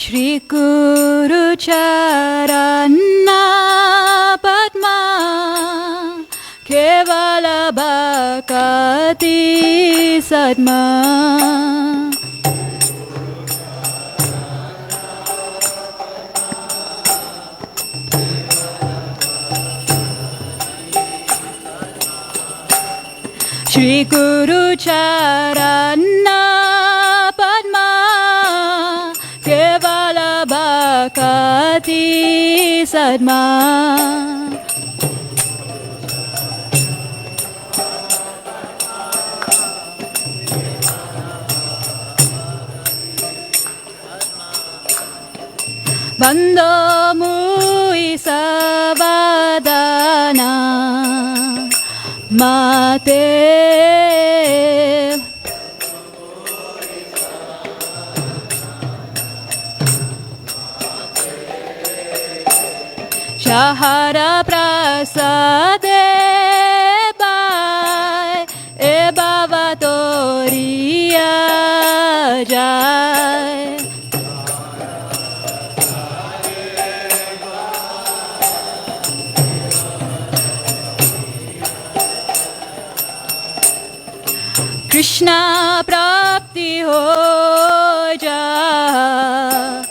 Shri Guru Charana Padma Kevala Bhakati Sadma Shri Guru Charana Padma Kevala Bhakati Sadma Bando Mui Savadana Mate Shahara Prasade Bai E Bhavatoriya Jai Krishna Prapti Ho Jahate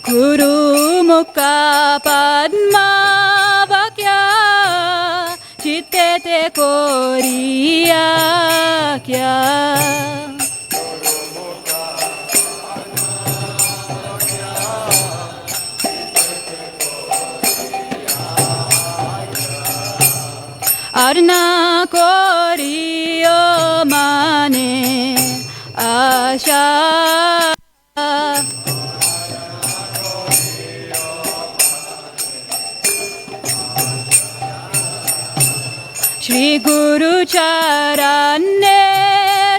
Guru Mukha Padma Vakya Chitte Te Koriya Kya Arna Koriyo Mane Asha Shri Guru Charane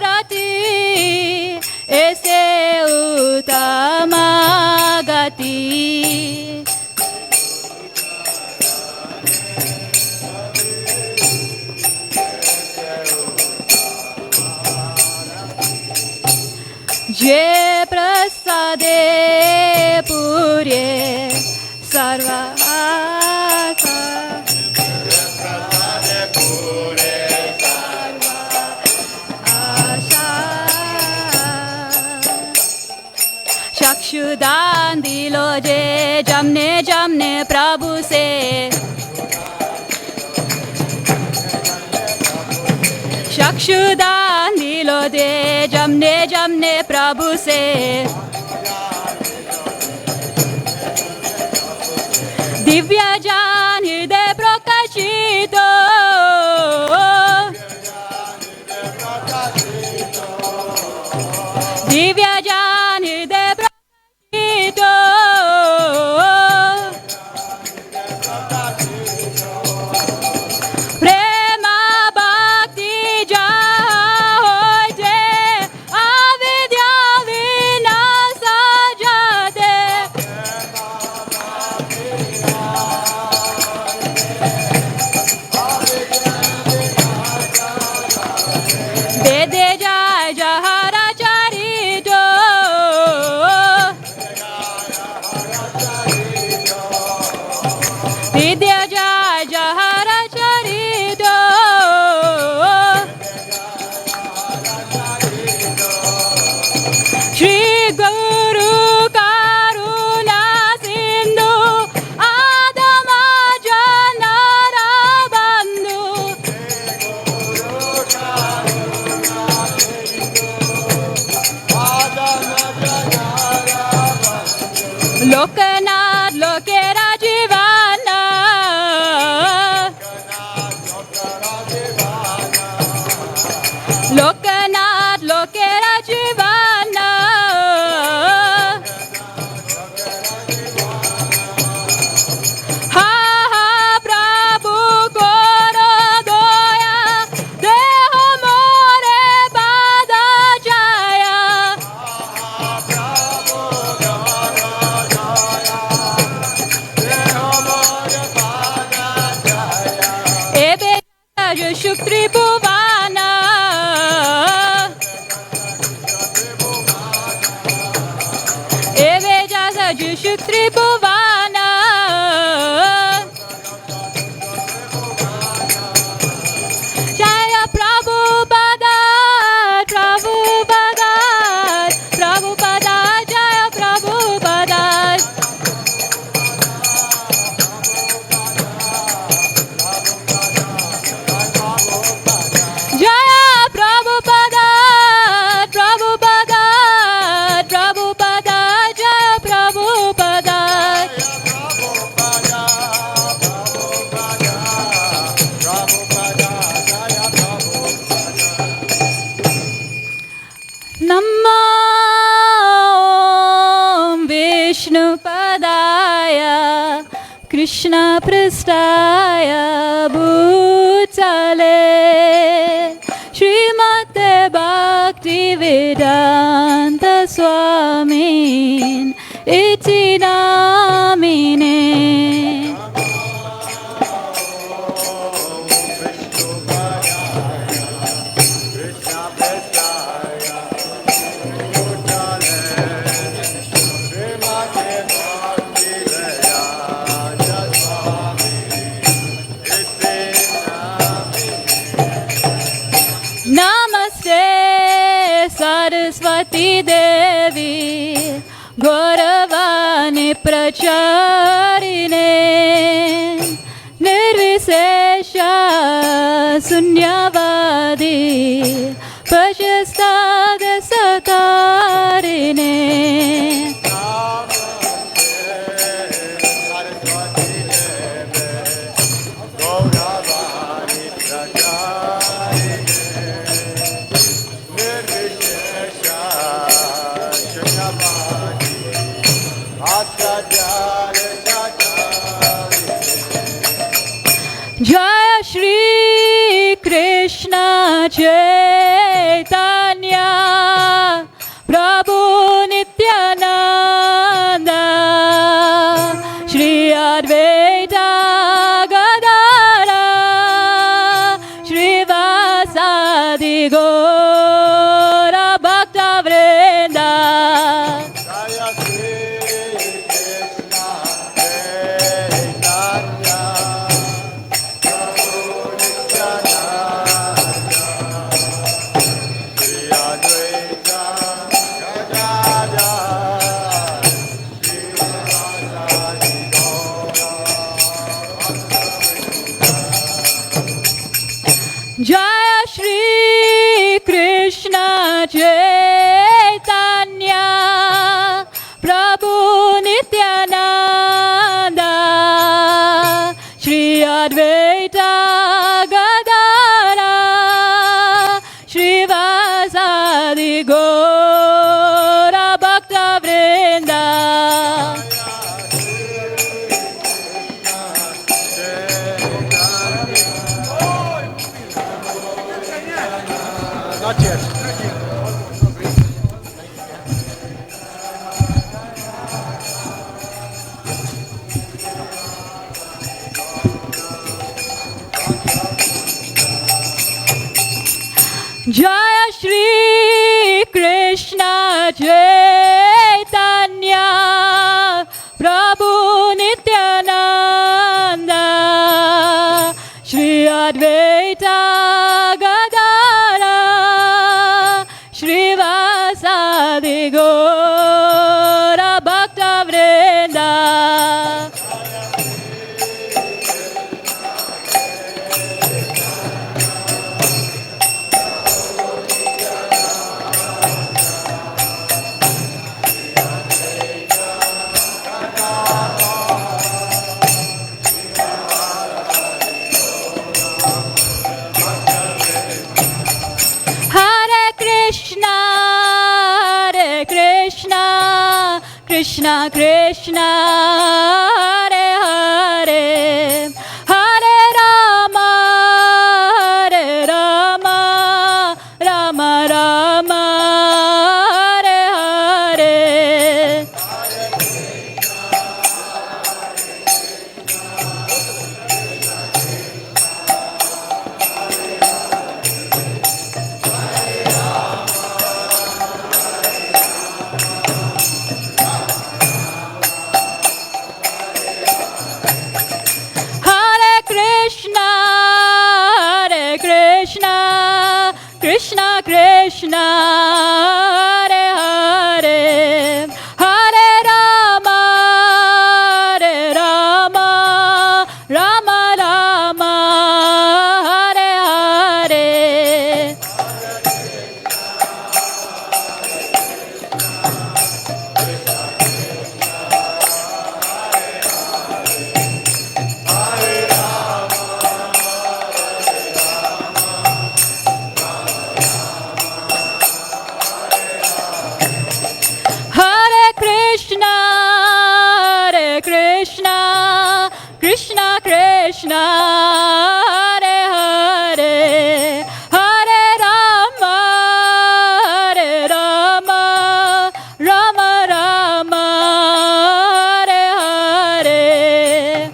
Rati Ese Uttama Gati Je prasade purye sarva Shakshudan dilo je jamne jamne Prabhu se Shakshudan dilo de jamne jamne Prabhu se Divya Jan Hriday Prakashito Divya Jan Hriday Prakashito Prema Bhakti Jahote Avidya Vinasa Jate Vede Jai Jahara Charito Vidya Jai Jahara Charito Shri Guru Karuna Sindhu Adama Janara Bandhu Lokanath Lokera Jivana Lokanath Lokera Jivana Ha ha Prabhu Koro Doya Deho More Pada Jaya Jishu Tribhuvana. Jaya Prabhupada, Prabhupada, Prabhupada, Jaya Prabhupada. Jaya Prabhupada, Prabhupada, Prabhupada, Jaya Prabhupada. Namo Vishnupadaya Krishna Prasthaya Bhutale Srimate Bhaktivedanta Swamin Iti Namine. Namaste Saraswati Devi Gauravani Pracharine Nirvisesha Sunyavadi Pashastada Satarine. Jaya Shri Krishna Chaitanya Prabhu Nityananda Shri Advaita Gadara Shri Vasadi Gora Bhakta Vrinda. Jaya Shri Krishna Chaitanya Prabhu Nityananda Shri Advaita Gadara Shri Vasadi Gora Bhakta Vrinda. Not yet. Jaya Shri Krishna Chaitanya Prabhu Nityananda Shri Advaita Gadara Shri Vasadi Gora Bhakta Vrinda. Krishna Krishna Hare Hare Hare Rama Hare Rama Rama Rama Hare Hare. Krishna, Hare Hare, Hare Rama, Hare Rama, Rama Rama, Hare Hare. Hare Krishna, Hare Krishna, Krishna Krishna, Hare Hare, Hare Rama, Hare Rama, Rama Rama, Hare Hare.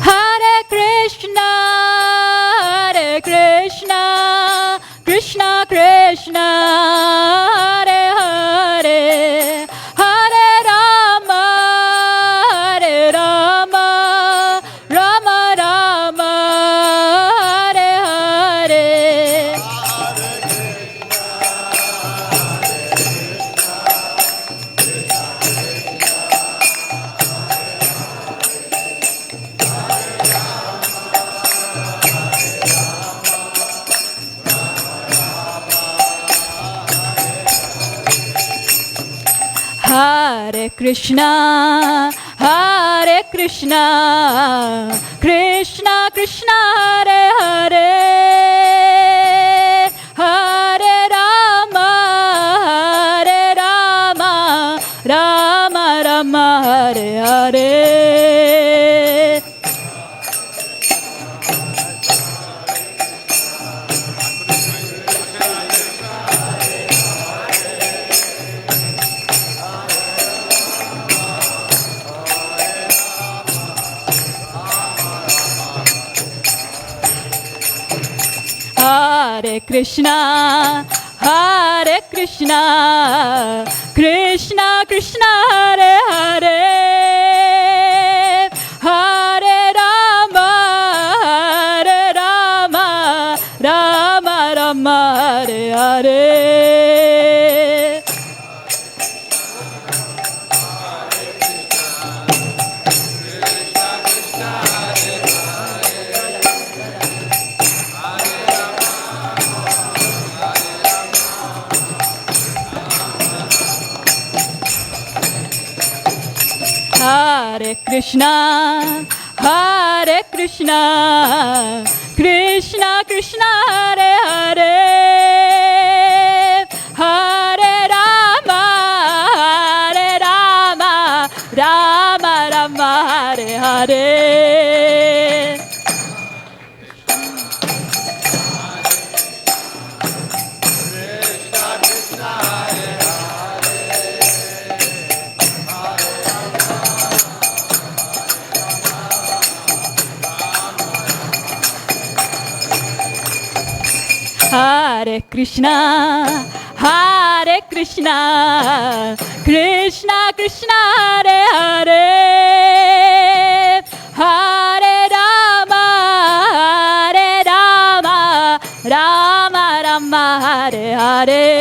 Hare Krishna, Hare Krishna, Krishna Krishna, Hare Hare, Hare Rama, Hare Rama, Rama Rama, Hare Hare. Hare Krishna, Hare Krishna, Krishna Krishna, Hare Hare, Hare Rama, Hare Rama, Rama Rama, Hare Hare. Hare Krishna, Hare Krishna, Krishna Krishna, Hare Hare, Hare Rama, Hare Rama, Rama Rama, Hare Hare. Hare Krishna, Hare Krishna, Krishna Krishna, Hare Hare, Hare Rama, Hare Rama, Rama Rama, Hare Hare. Hare Krishna, Hare Krishna, Krishna Krishna, Hare Hare, Hare Rama, Hare Rama, Rama Rama, Hare Hare.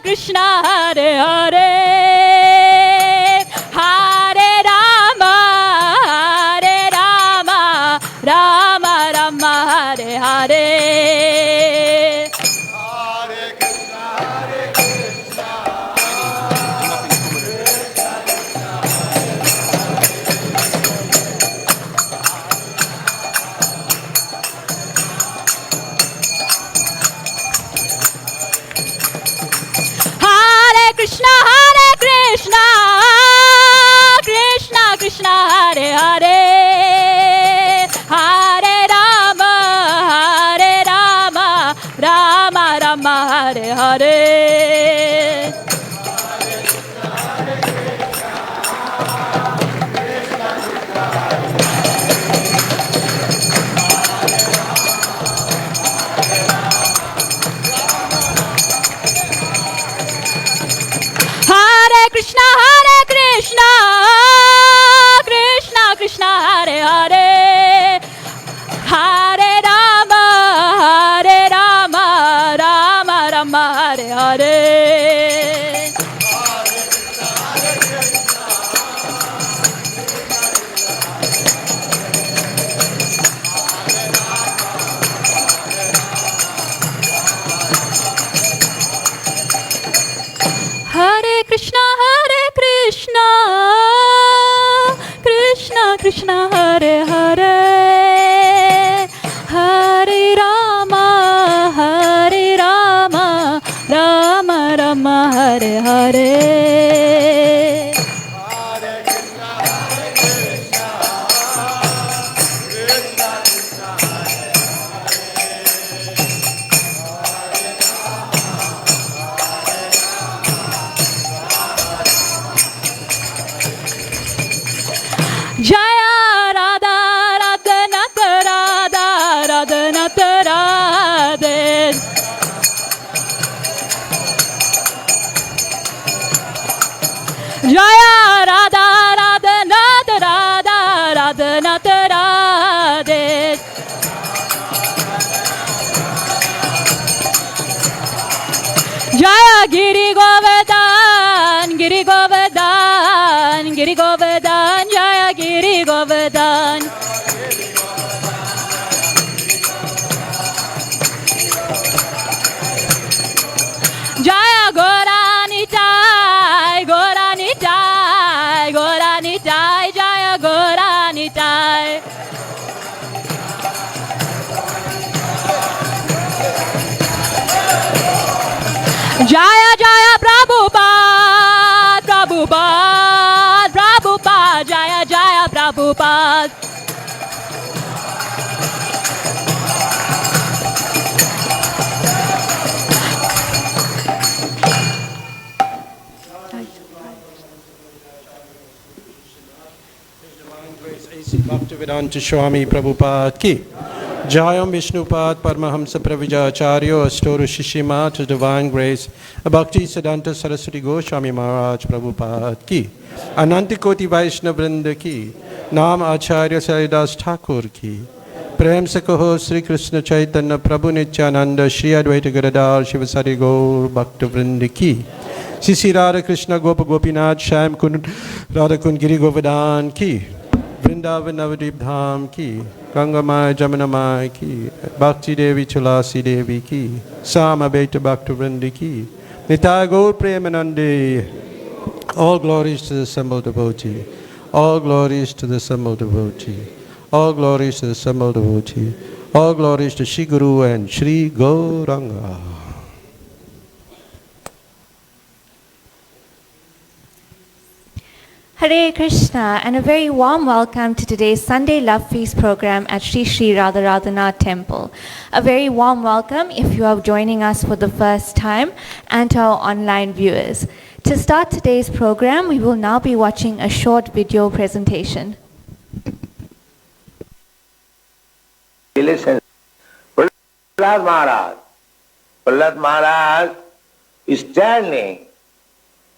Krishna, Hare Hare, Krishna, Krishna Krishna, Hare Hare, Hare Rama, Rama Rama, Hare Hare. Hare Krishna, Krishna Krishna, Hare Hare, Hare Rama, Rama Rama, Hare Hare. Jaya Radha Radhanat Radha Radhanat Radhe. Jaya Radha Radhanat Radha Radhanat Radhe. Jaya Giri Govardhan, Giri Govardhan, Giri Govardhan, Jaya Giri Govardhan. Jaya Goranitai, Goranitai, Goranitai, Jaya Goranitai. Jaya Jaya Prabhupada, Prabhupada, Prabhupada, Jaya Jaya Prabhupada. Bhaktivedanta Swami Prabhupada ki. Jayam Vishnupad Paramahamsa Pravijacharyo Astoru Shishima to Divine Grace Bhakti Siddhanta Saraswati Goswami Maharaj Prabhupada ki. Anantikoti Vaishnava Vrinda ki. Naam Acharya Saridas Thakur ki. Prem se kaho Sri Krishna Chaitanya Prabhu Nityananda Shri Advaita Gadadhar Shivasari Gaur Bhakta Vrinda ki. Sisi Radha Krishna Gopa Gopinath Shyam Kund Radha Kund Giri Govardhan ki. Vrindavan Navadip Dham ki. Ganga Mai Jamuna Mai ki. Bhakti Devi Tulasi Devi ki. Sama Beta Bhakta Vrindi ki. Nitai Gaur Premanande. All glories to the assembled devotee. All glories to the assembled devotee. All glories to the assembled devotee. All glories to Shri Guru and Shri Gauranga. Hare Krishna, and a very warm welcome to today's Sunday Love Feast program at Sri Sri Radharadhana Temple. A very warm welcome if you are joining us for the first time, and to our online viewers. To start today's program, we will now be watching a short video presentation. Listen, Prahlad Maharaj is standing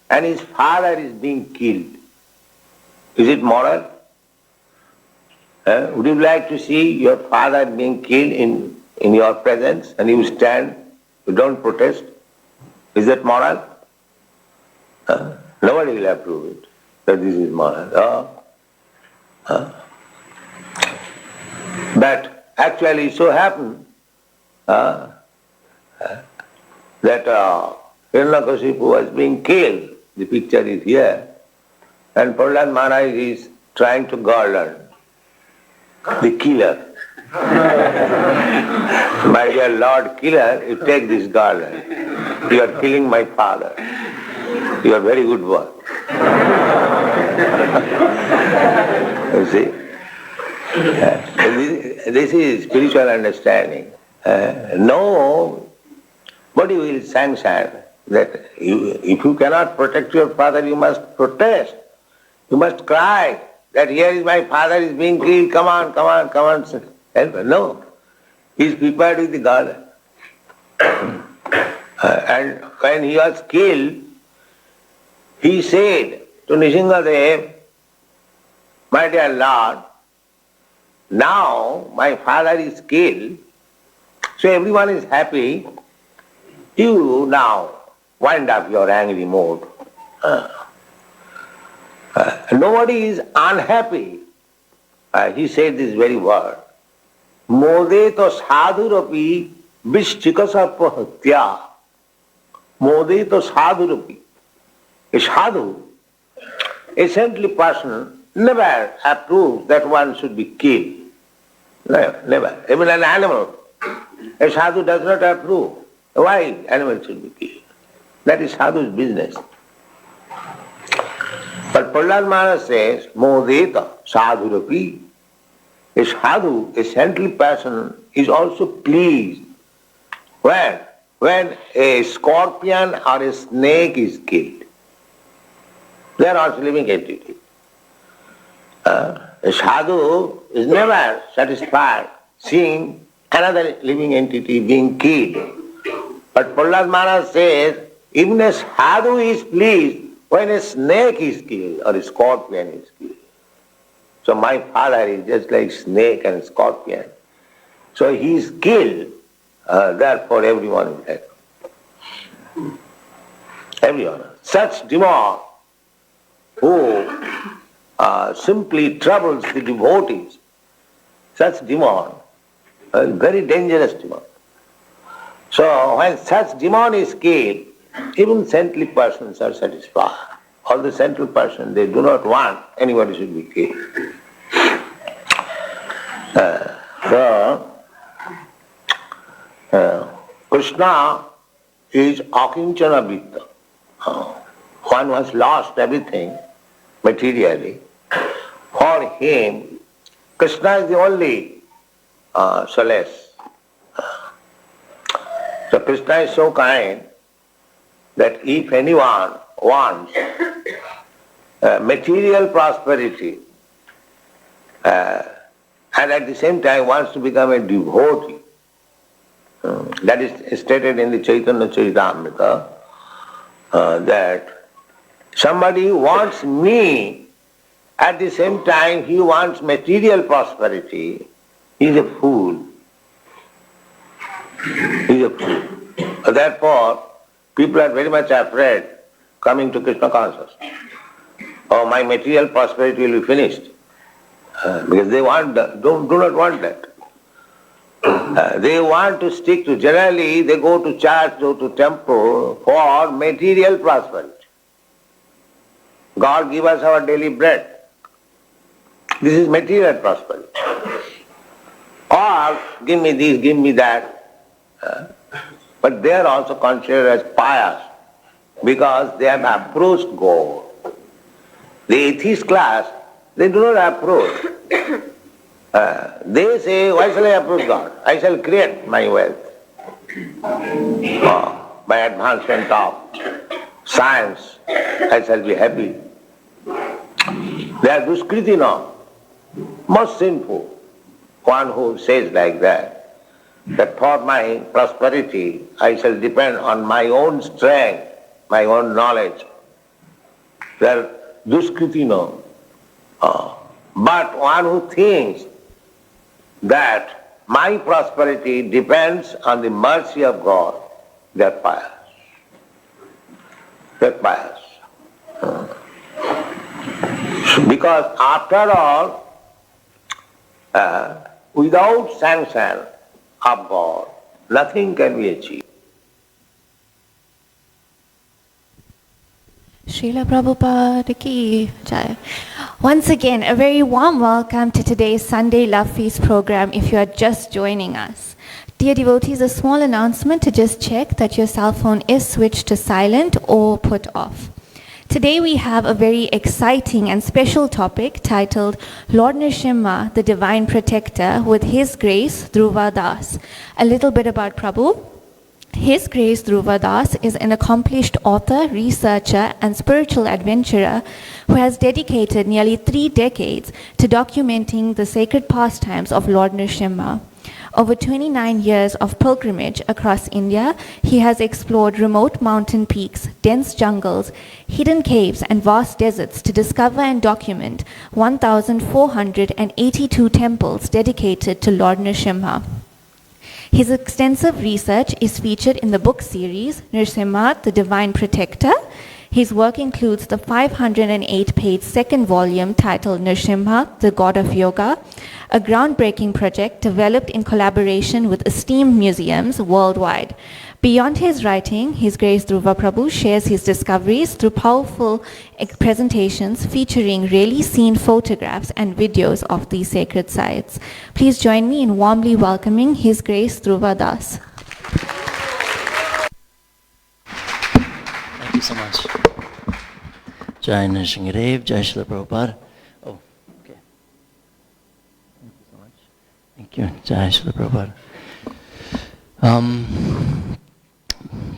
and his father is being killed. Is it moral? Would you like to see your father being killed in your presence and you stand, you don't protest? Is that moral? Nobody will approve it, that this is moral. But actually it so happened that Hiranyakashipu was being killed. The picture is here. And Prahlad Maharaj is trying to guard the killer. My dear Lord Killer, you take this garland. You are killing my father. You are very good boy. You see? This is spiritual understanding. Nobody will sanction that if you cannot protect your father, you must protest. You must cry that here is my father is being killed, come on, help us. No. He is prepared with the garland. And when he was killed, he said to Nrsimha, my dear Lord, now my father is killed, so everyone is happy. You now wind up your angry mood. Nobody is unhappy. He said this very word. Modeto sadhurapi vishchikasarpa hatya. Modeto sadhurapi. A sadhu, a saintly person, never approves that one should be killed. Never. Even an animal. A sadhu does not approve. Why animal should be killed? That is sadhu's business. But Prahlad Maharaj says, Modeta sadhurapi. A sadhu, a saintly person, is also pleased when a scorpion or a snake is killed. They are also living entities. A sadhu is never satisfied seeing another living entity being killed. But Prahlad Maharaj says, even a sadhu is pleased when a snake is killed or a scorpion is killed. So my father is just like snake and scorpion. So he is killed, therefore everyone is happy. Everyone. Such demon who simply troubles the devotees, such demon, a very dangerous demon. So when such demon is killed, even saintly persons are satisfied. All the saintly persons, they do not want anybody should be killed. Krishna is akinchana vitta. One who has lost everything materially. For him, Krishna is the only solace. So Krishna is so kind that if anyone wants material prosperity and at the same time wants to become a devotee, that is stated in the Chaitanya Charitamrita, that somebody wants me, at the same time he wants material prosperity, he is a fool. He is a fool. Therefore, people are very much afraid coming to Krishna consciousness. Oh, my material prosperity will be finished. Because they do not want that. They want to stick to, generally they go to church, go to temple for material prosperity. God give us our daily bread. This is material prosperity. Or give me this, give me that. But they are also considered as pious because they have approached God. The atheist class, they do not approach. They say, why shall I approach God? I shall create my wealth. By advancement of science, I shall be happy. They are duskritina, most sinful. One who says like that for my prosperity I shall depend on my own strength, my own knowledge. They are duskritina. But one who thinks that my prosperity depends on the mercy of God, they are pious. They are pious. Because after all, without sanction of God, nothing can be achieved. Srila Prabhupada ki jai. Once again, a very warm welcome to today's Sunday Love Feast program if you are just joining us. Dear devotees, a small announcement to just check that your cell phone is switched to silent or put off. Today we have a very exciting and special topic titled Lord Nrsimha, the Divine Protector, with His Grace Dhruva Das. A little bit about Prabhu. His Grace Dhruva Das is an accomplished author, researcher, and spiritual adventurer who has dedicated nearly 3 decades to documenting the sacred pastimes of Lord Nrsimha. Over 29 years of pilgrimage across India, he has explored remote mountain peaks, dense jungles, hidden caves, and vast deserts to discover and document 1,482 temples dedicated to Lord Nrsimha. His extensive research is featured in the book series Nrsimha, the Divine Protector. His work includes the 508-page second volume titled Nrsimha, the God of Yoga, a groundbreaking project developed in collaboration with esteemed museums worldwide. Beyond his writing, His Grace Dhruva Prabhu shares his discoveries through powerful presentations featuring rarely seen photographs and videos of these sacred sites. Please join me in warmly welcoming His Grace Dhruva Das. Thank you so much. Jai Nrsimha, Jai Srila Prabhupada. Oh, okay. Thank you so much. Thank you. Jai Srila Prabhupada.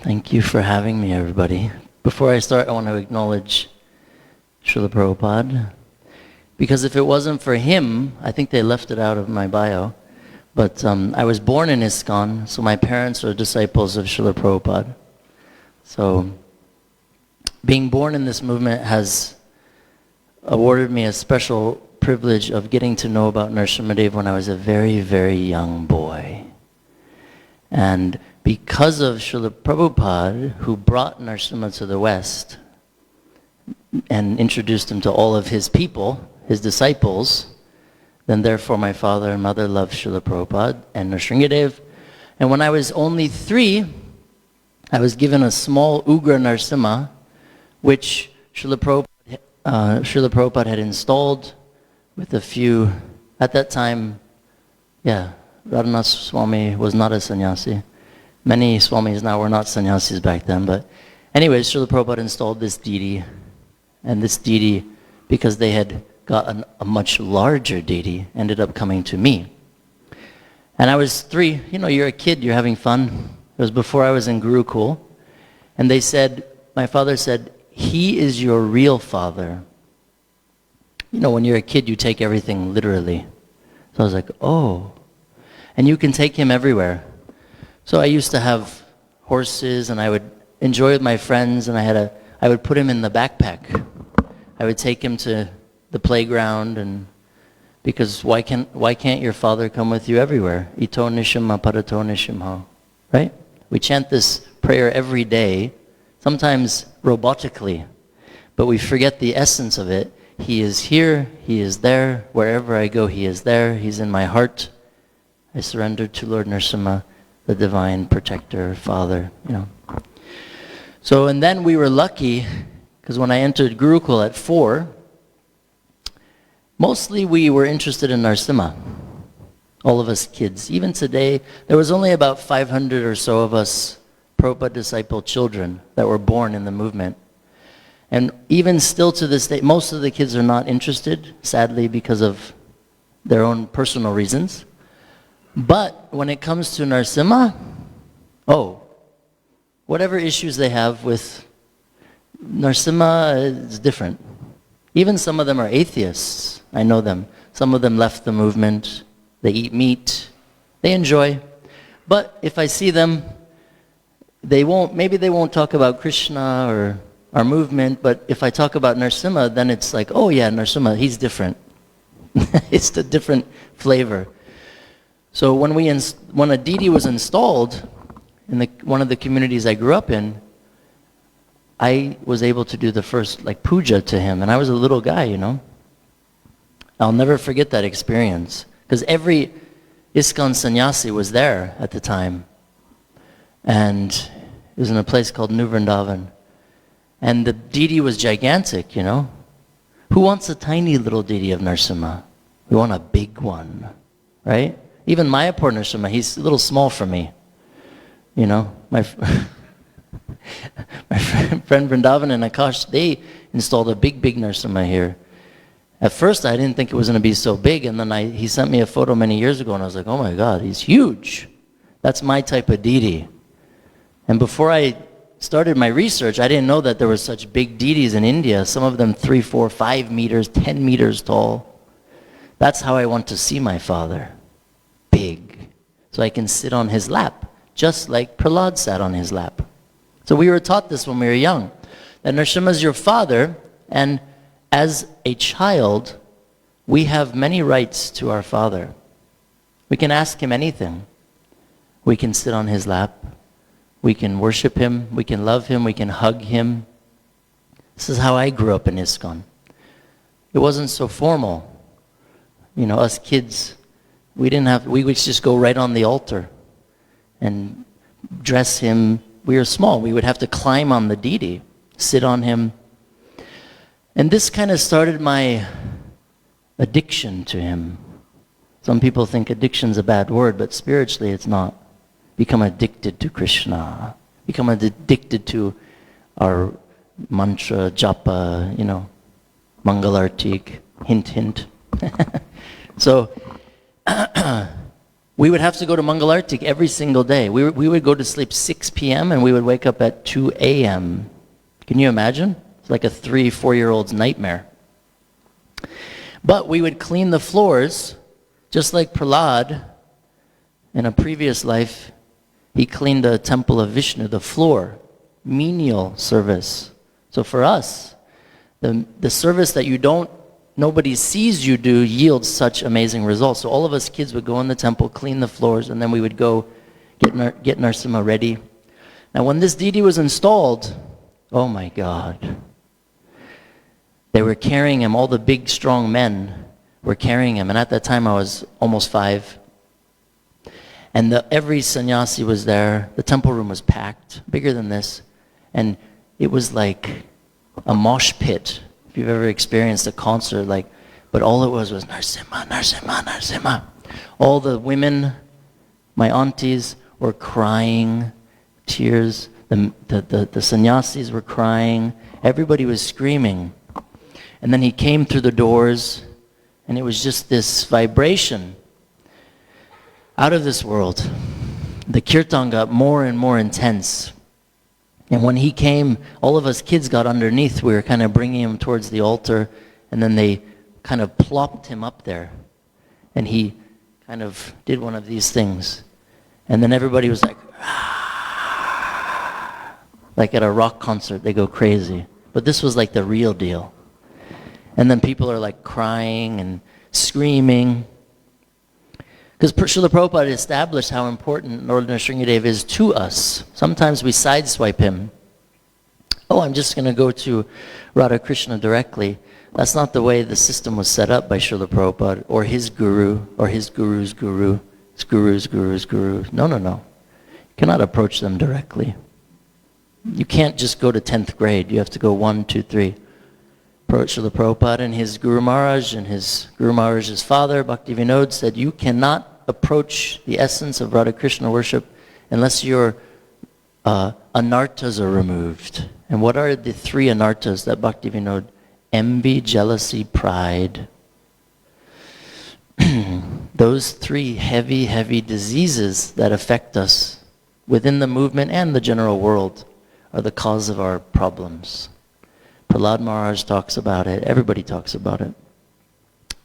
Thank you for having me, everybody. Before I start, I want to acknowledge Srila Prabhupada, because if it wasn't for him, I think they left it out of my bio, but I was born in ISKCON, so my parents are disciples of Srila Prabhupada. So being born in this movement has awarded me a special privilege of getting to know about Nrsimha when I was a very, very young boy. And because of Srila Prabhupada, who brought Nrsimha to the West and introduced him to all of his people, his disciples, then therefore my father and mother loved Srila Prabhupada and Nrsimha. And when I was only 3, I was given a small Ugra Nrsimha, which Srila Prabhupada had installed with a few, at that time, Radhanath Swami was not a sannyasi. Many swamis now were not sannyasis back then, but anyways, Srila Prabhupada installed this deity, and this deity, because they had got a much larger deity, ended up coming to me. And I was 3, you're a kid, you're having fun. It was before I was in Gurukul, and they said, my father said, he is your real father. When you're a kid, you take everything literally. So I was like, oh. And you can take him everywhere. So I used to have horses, and I would enjoy with my friends, and I would put him in the backpack. I would take him to the playground, and because why can't your father come with you everywhere? Ito Nrsimha Parato Nrsimha, right? We chant this prayer every day, sometimes robotically, but we forget the essence of it. He is here, he is there, wherever I go, he is there, he's in my heart. I surrender to Lord Nrsimha, the divine protector, father, So, and then we were lucky, because when I entered Gurukul at 4, mostly we were interested in Nrsimha, all of us kids. Even today, there was only about 500 or so of us Prabhupada disciple children that were born in the movement. And even still to this day, most of the kids are not interested, sadly, because of their own personal reasons. But when it comes to Nrsimha, whatever issues they have with Nrsimha is different. Even some of them are atheists. I know them. Some of them left the movement. They eat meat. They enjoy. But if I see them, maybe they won't talk about Krishna or our movement, but if I talk about Nrsimha, then it's like, oh yeah, Nrsimha, he's different. It's a different flavor. So when a deity was installed in one of the communities I grew up in, I was able to do the first puja to him, and I was a little guy, I'll never forget that experience, because every ISKCON sannyasi was there at the time, and it was in a place called New Vrindavan, and the deity was gigantic, Who wants a tiny little deity of Nrsimha? We want a big one, right? Even Mayapur Nrsimha, he's a little small for me. My friend Vrindavan and Akash, they installed a big Nrsimha here. At first, I didn't think it was going to be so big, and then he sent me a photo many years ago, and I was like, oh my God, he's huge. That's my type of deity. And before I started my research, I didn't know that there were such big deities in India, some of them 3, 4, 5 meters, 10 meters tall. That's how I want to see my father. Big. so I can sit on his lap, just like Prahlad sat on his lap. So we were taught this when we were young, that Nrsimha is your father, and as a child, we have many rights to our father. We can ask him anything. We can sit on his lap. We can worship him. We can love him. We can hug him. This is how I grew up in ISKCON. It wasn't so formal. You know, us kids, we would just go right on the altar and dress him. We were small. We would have to climb on the deity, sit on him. And this kind of started my addiction to him. Some people think addiction's a bad word, but spiritually it's not. Become addicted to Krishna. Become addicted to our mantra, japa, you know, mangalartik, hint, hint. So we would have to go to mangalartik every single day. We would go to sleep 6 p.m. and we would wake up at 2 a.m. Can you imagine? It's like a 3-4-year-old's nightmare. But we would clean the floors, just like Prahlad, in a previous life, he cleaned the temple of Vishnu, the floor, menial service. So for us, the service that nobody sees you do yields such amazing results. So all of us kids would go in the temple, clean the floors, and then we would go get Nrsimha ready. Now when this deity was installed, oh my God, they were carrying him, all the big strong men were carrying him, and at that time I was almost 5. And every sannyasi was there. The temple room was packed, bigger than this. And it was like a mosh pit, if you've ever experienced a concert. But all it was Nrsimha, Nrsimha, Nrsimha. All the women, my aunties, were crying, tears. The sannyasis were crying. Everybody was screaming. And then he came through the doors, and it was just this vibration out of this world. The kirtan got more and more intense. And when he came, all of us kids got underneath. We were kind of bringing him towards the altar, and then they kind of plopped him up there. And he kind of did one of these things. And then everybody was like, ah. Like at a rock concert, they go crazy. But this was like the real deal. And then people are like crying and screaming. Because Srila Prabhupada established how important Lord Nrsimhadev is to us. Sometimes we sideswipe him. Oh, I'm just going to go to Radha Krishna directly. That's not the way the system was set up by Srila Prabhupada or his guru or his guru's guru, his guru's guru's guru. No, no, no. You cannot approach them directly. You can't just go to 10th grade. You have to go 1, 2, 3. Srila Prabhupada and his Guru Maharaj and his Guru Maharaj's father, Bhakti Vinod, said you cannot approach the essence of Radha Krishna worship unless your anartas are removed. And what are the 3 anartas that Bhakti Vinod? Envy, jealousy, pride. Those 3 heavy, heavy diseases that affect us within the movement and the general world are the cause of our problems. Prahlad Maharaj talks about it. Everybody talks about it.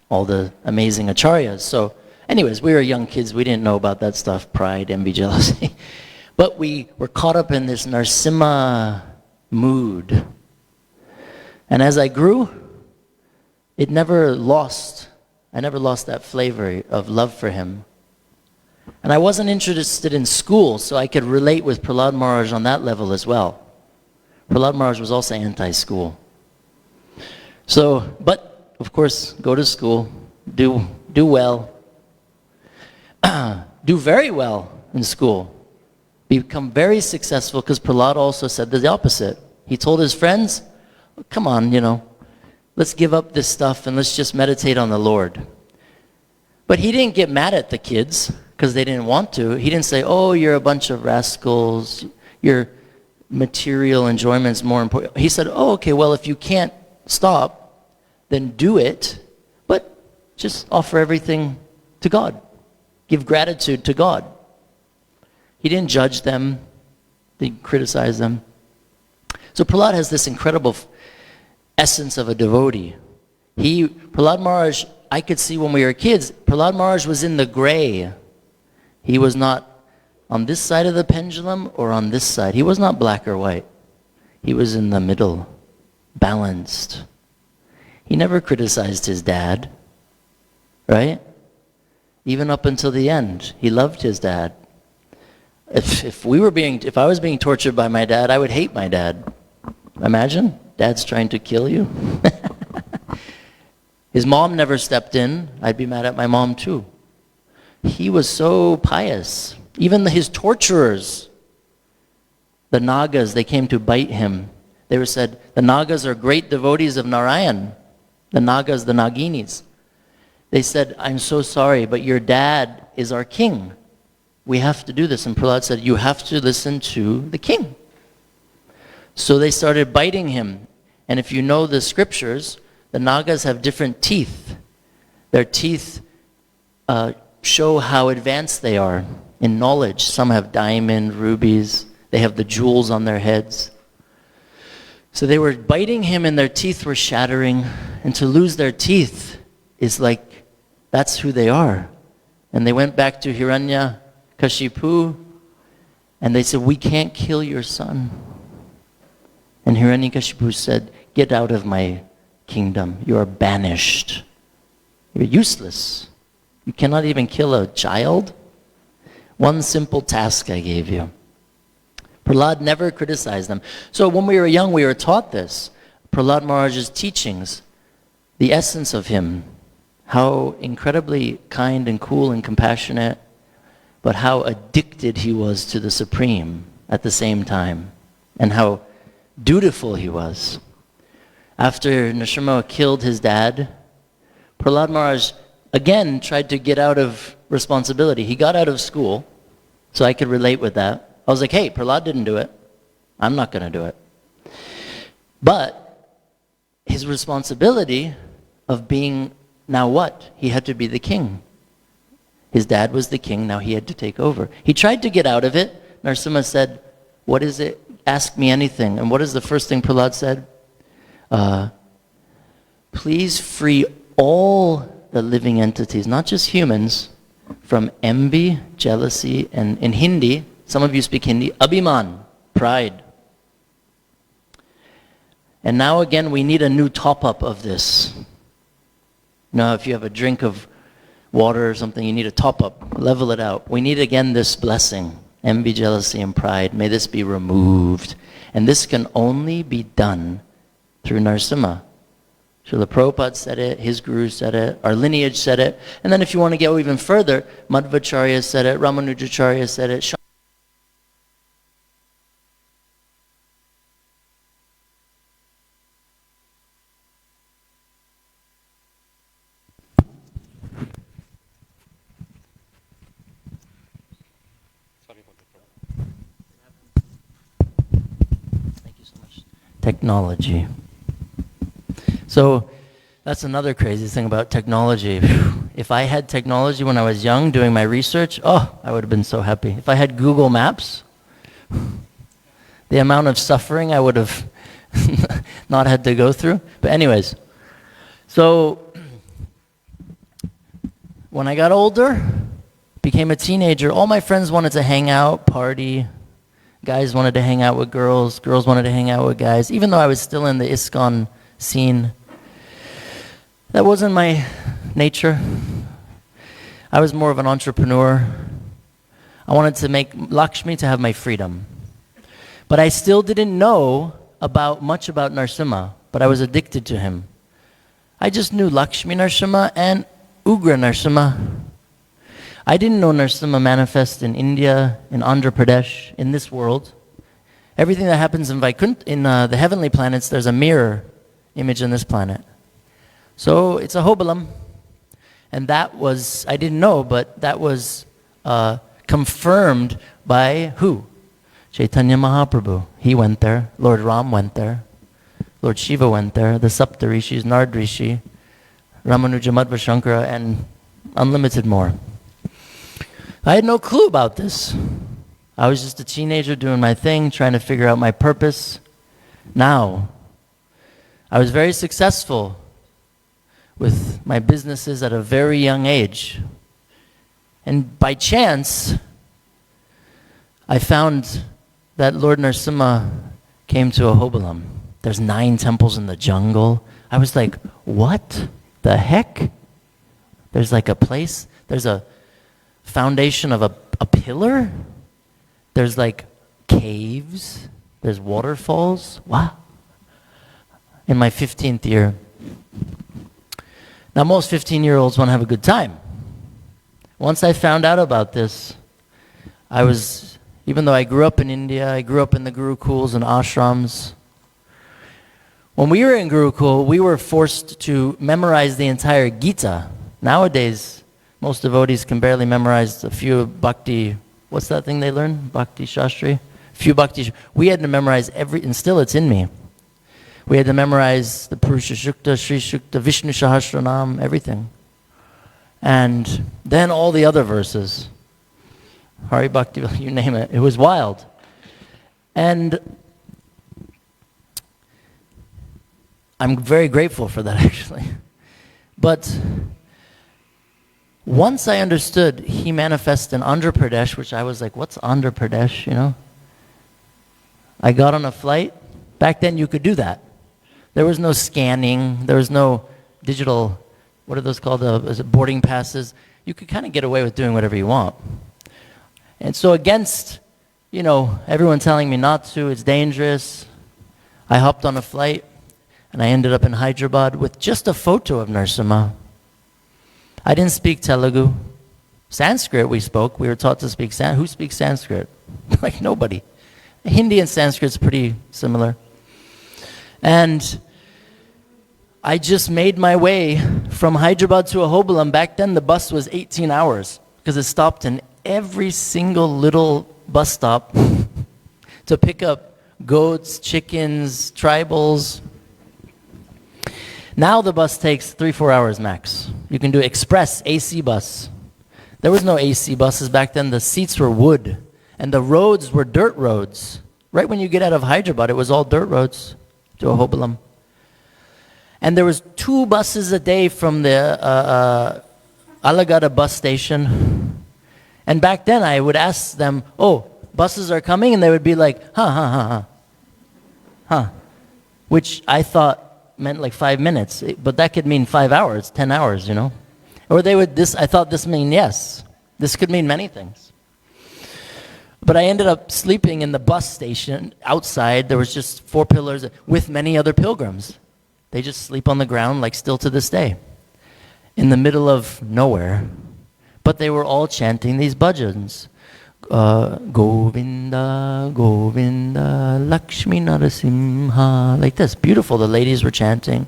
All the amazing acharyas. So anyways, we were young kids. We didn't know about that stuff, pride, envy, jealousy. But we were caught up in this Nrsimha mood. And as I grew, I never lost that flavor of love for him. And I wasn't interested in school, so I could relate with Prahlad Maharaj on that level as well. Prahlad Maharaj was also anti-school. So, but of course, go to school, do well, do very well in school, become very successful, because Prahlad also said the opposite. He told his friends, come on, let's give up this stuff and let's just meditate on the Lord. But he didn't get mad at the kids because they didn't want to. He didn't say, oh, you're a bunch of rascals, your material enjoyment is more important. He said, oh, okay, well, if you can't stop, then do it, but just offer everything to God. Give gratitude to God. He didn't judge them. He didn't criticize them. So Prahlad has this incredible essence of a devotee. Prahlad Maharaj, I could see when we were kids, Prahlad Maharaj was in the gray. He was not on this side of the pendulum or on this side. He was not black or white. He was in the middle, balanced. He never criticized his dad, right? Even up until the end, he loved his dad. If I was being tortured by my dad, I would hate my dad. Imagine, dad's trying to kill you. His mom never stepped in. I'd be mad at my mom too. He was so pious. Even his torturers, the Nagas, they came to bite him. They were said, the Nagas are great devotees of Narayan. The Nagas, the Naginis. They said, I'm so sorry, but your dad is our king. We have to do this. And Prahlad said, you have to listen to the king. So they started biting him. And if you know the scriptures, the Nagas have different teeth. Their teeth show how advanced they are in knowledge. Some have diamond, rubies. They have the jewels on their heads. So they were biting him and their teeth were shattering. And to lose their teeth is like, that's who they are. And they went back to Hiranyakashipu and they said, we can't kill your son. And Hiranyakashipu said, get out of my kingdom. You are banished. You're useless. You cannot even kill a child. One simple task I gave you. Prahlad never criticized them. So when we were young, we were taught this. Prahlad Maharaj's teachings, the essence of him, how incredibly kind and cool and compassionate, but how addicted he was to the Supreme at the same time, and how dutiful he was. After Nrsimha killed his dad, Prahlad Maharaj again tried to get out of responsibility. He got out of school, so I could relate with that. I was like, hey, Prahlad didn't do it. I'm not going to do it. But his responsibility of being, now what? He had to be the king. His dad was the king, now he had to take over. He tried to get out of it. Nrsimha said, what is it? Ask me anything. And what is the first thing Prahlad said? Please free all the living entities, not just humans, from envy, jealousy, and in Hindi, some of you speak Hindi, abhiman, pride. And now again, we need a new top-up of this. Now, if you have a drink of water or something, you need a top-up, level it out. We need again this blessing, envy, jealousy, and pride. May this be removed. And this can only be done through Nrsimha. Srila Prabhupada said it, his guru said it, our lineage said it. And then if you want to go even further, Madhvacharya said it, Ramanujacharya said it. Thank you so much. Technology. So that's another crazy thing about technology. If I had technology when I was young doing my research, oh, I would have been so happy. If I had Google Maps, the amount of suffering I would have not had to go through. But anyways, so when I got older, became a teenager, all my friends wanted to hang out, party. Guys wanted to hang out with girls. Girls wanted to hang out with guys. Even though I was still in the ISKCON scene, that wasn't my nature. I was more of an entrepreneur. I wanted to make Lakshmi to have my freedom. But I still didn't know much about Nrsimha, but I was addicted to him. I just knew Lakshmi Nrsimha and Ugra Nrsimha. I didn't know Nrsimha manifest in India, in Andhra Pradesh, in this world. Everything that happens in Vaikuntha, in the heavenly planets, there's a mirror image on this planet. So it's a hobalam. And that was, I didn't know, but that was confirmed by who? Chaitanya Mahaprabhu. He went there. Lord Ram went there. Lord Shiva went there. The Saptarishis, Nard Rishi, Ramanuja Madhvashankara, and unlimited more. I had no clue about this. I was just a teenager doing my thing, trying to figure out my purpose. Now, I was very successful with my businesses at a very young age. And by chance, I found that Lord Nrsimha came to Ahobilam. There's 9 temples in the jungle. I was like, what the heck? There's like a place, there's a foundation of a pillar. There's like caves. There's waterfalls. Wow. In my 15th year. Now most 15-year-olds want to have a good time. Once I found out about this, even though I grew up in India, I grew up in the Gurukuls and ashrams. When we were in Gurukul, we were forced to memorize the entire Gita. Nowadays, most devotees can barely memorize a few bhakti, what's that thing they learn? Bhakti Shastri? Few bhakti. We had to memorize and still it's in me. We had to memorize the Purusha Shukta, Sri Shukta, Vishnu Sahasranam, everything. And then all the other verses. Hari Bhakti, you name it. It was wild. And I'm very grateful for that, actually. But once I understood he manifests in Andhra Pradesh, which I was like, what's Andhra Pradesh, you know? I got on a flight. Back then you could do that. There was no scanning. There was no digital, what are those called, boarding passes. You could kind of get away with doing whatever you want. And so against, everyone telling me not to, it's dangerous, I hopped on a flight and I ended up in Hyderabad with just a photo of Nrsimha. I didn't speak Telugu. Sanskrit we spoke. We were taught to speak Sanskrit. Who speaks Sanskrit? Like nobody. Hindi and Sanskrit's pretty similar. And I just made my way from Hyderabad to Ahobilam. Back then the bus was 18 hours because it stopped in every single little bus stop to pick up goats, chickens, tribals. Now the bus takes 3-4 hours max. You can do express AC bus. There was no AC buses back then. The seats were wood and the roads were dirt roads. Right when you get out of Hyderabad, it was all dirt roads to Ahobilam. And there was 2 buses a day from the Alagada bus station. And back then I would ask them, oh, buses are coming? And they would be like, huh. Which I thought meant like 5 minutes. But that could mean 5 hours, 10 hours, Or I thought this mean yes. This could mean many things. But I ended up sleeping in the bus station outside. There was just 4 pillars with many other pilgrims. They just sleep on the ground like still to this day. In the middle of nowhere. But they were all chanting these bhajans. Govinda, Govinda, Lakshmi Nrsimha. Like this. Beautiful. The ladies were chanting.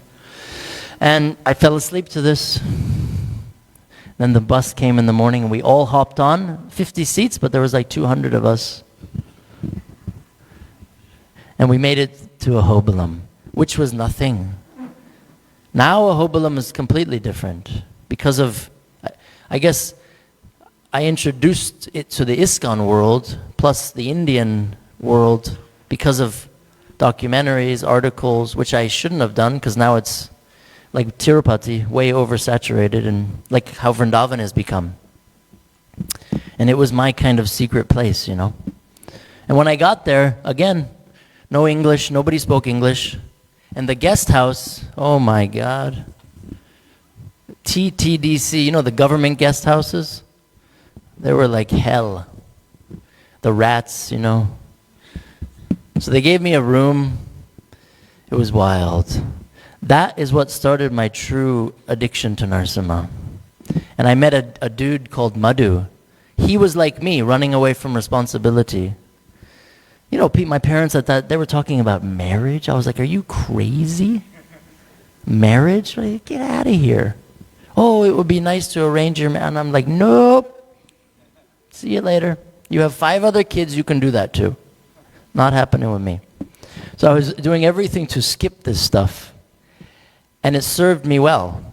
And I fell asleep to this. Then the bus came in the morning and we all hopped on. 50 seats, but there was like 200 of us. And we made it to Ahobilam, which was nothing. Now Ahobilam is completely different because of, I guess, I introduced it to the ISKCON world plus the Indian world because of documentaries, articles, which I shouldn't have done because now it's like Tirupati, way oversaturated, and like how Vrindavan has become. And it was my kind of secret place, And when I got there, again, no English, nobody spoke English. And the guest house, oh my God. TTDC, the government guest houses? They were like hell. The rats, So they gave me a room. It was wild. That is what started my true addiction to Nrsimha. And I met a dude called Madhu. He was like me, running away from responsibility. My parents at that, they were talking about marriage. I was like, are you crazy? Marriage? Get out of here. Oh, it would be nice to arrange your marriage. And I'm like, nope. See you later. You have 5 other kids, you can do that too. Not happening with me. So I was doing everything to skip this stuff. And it served me well,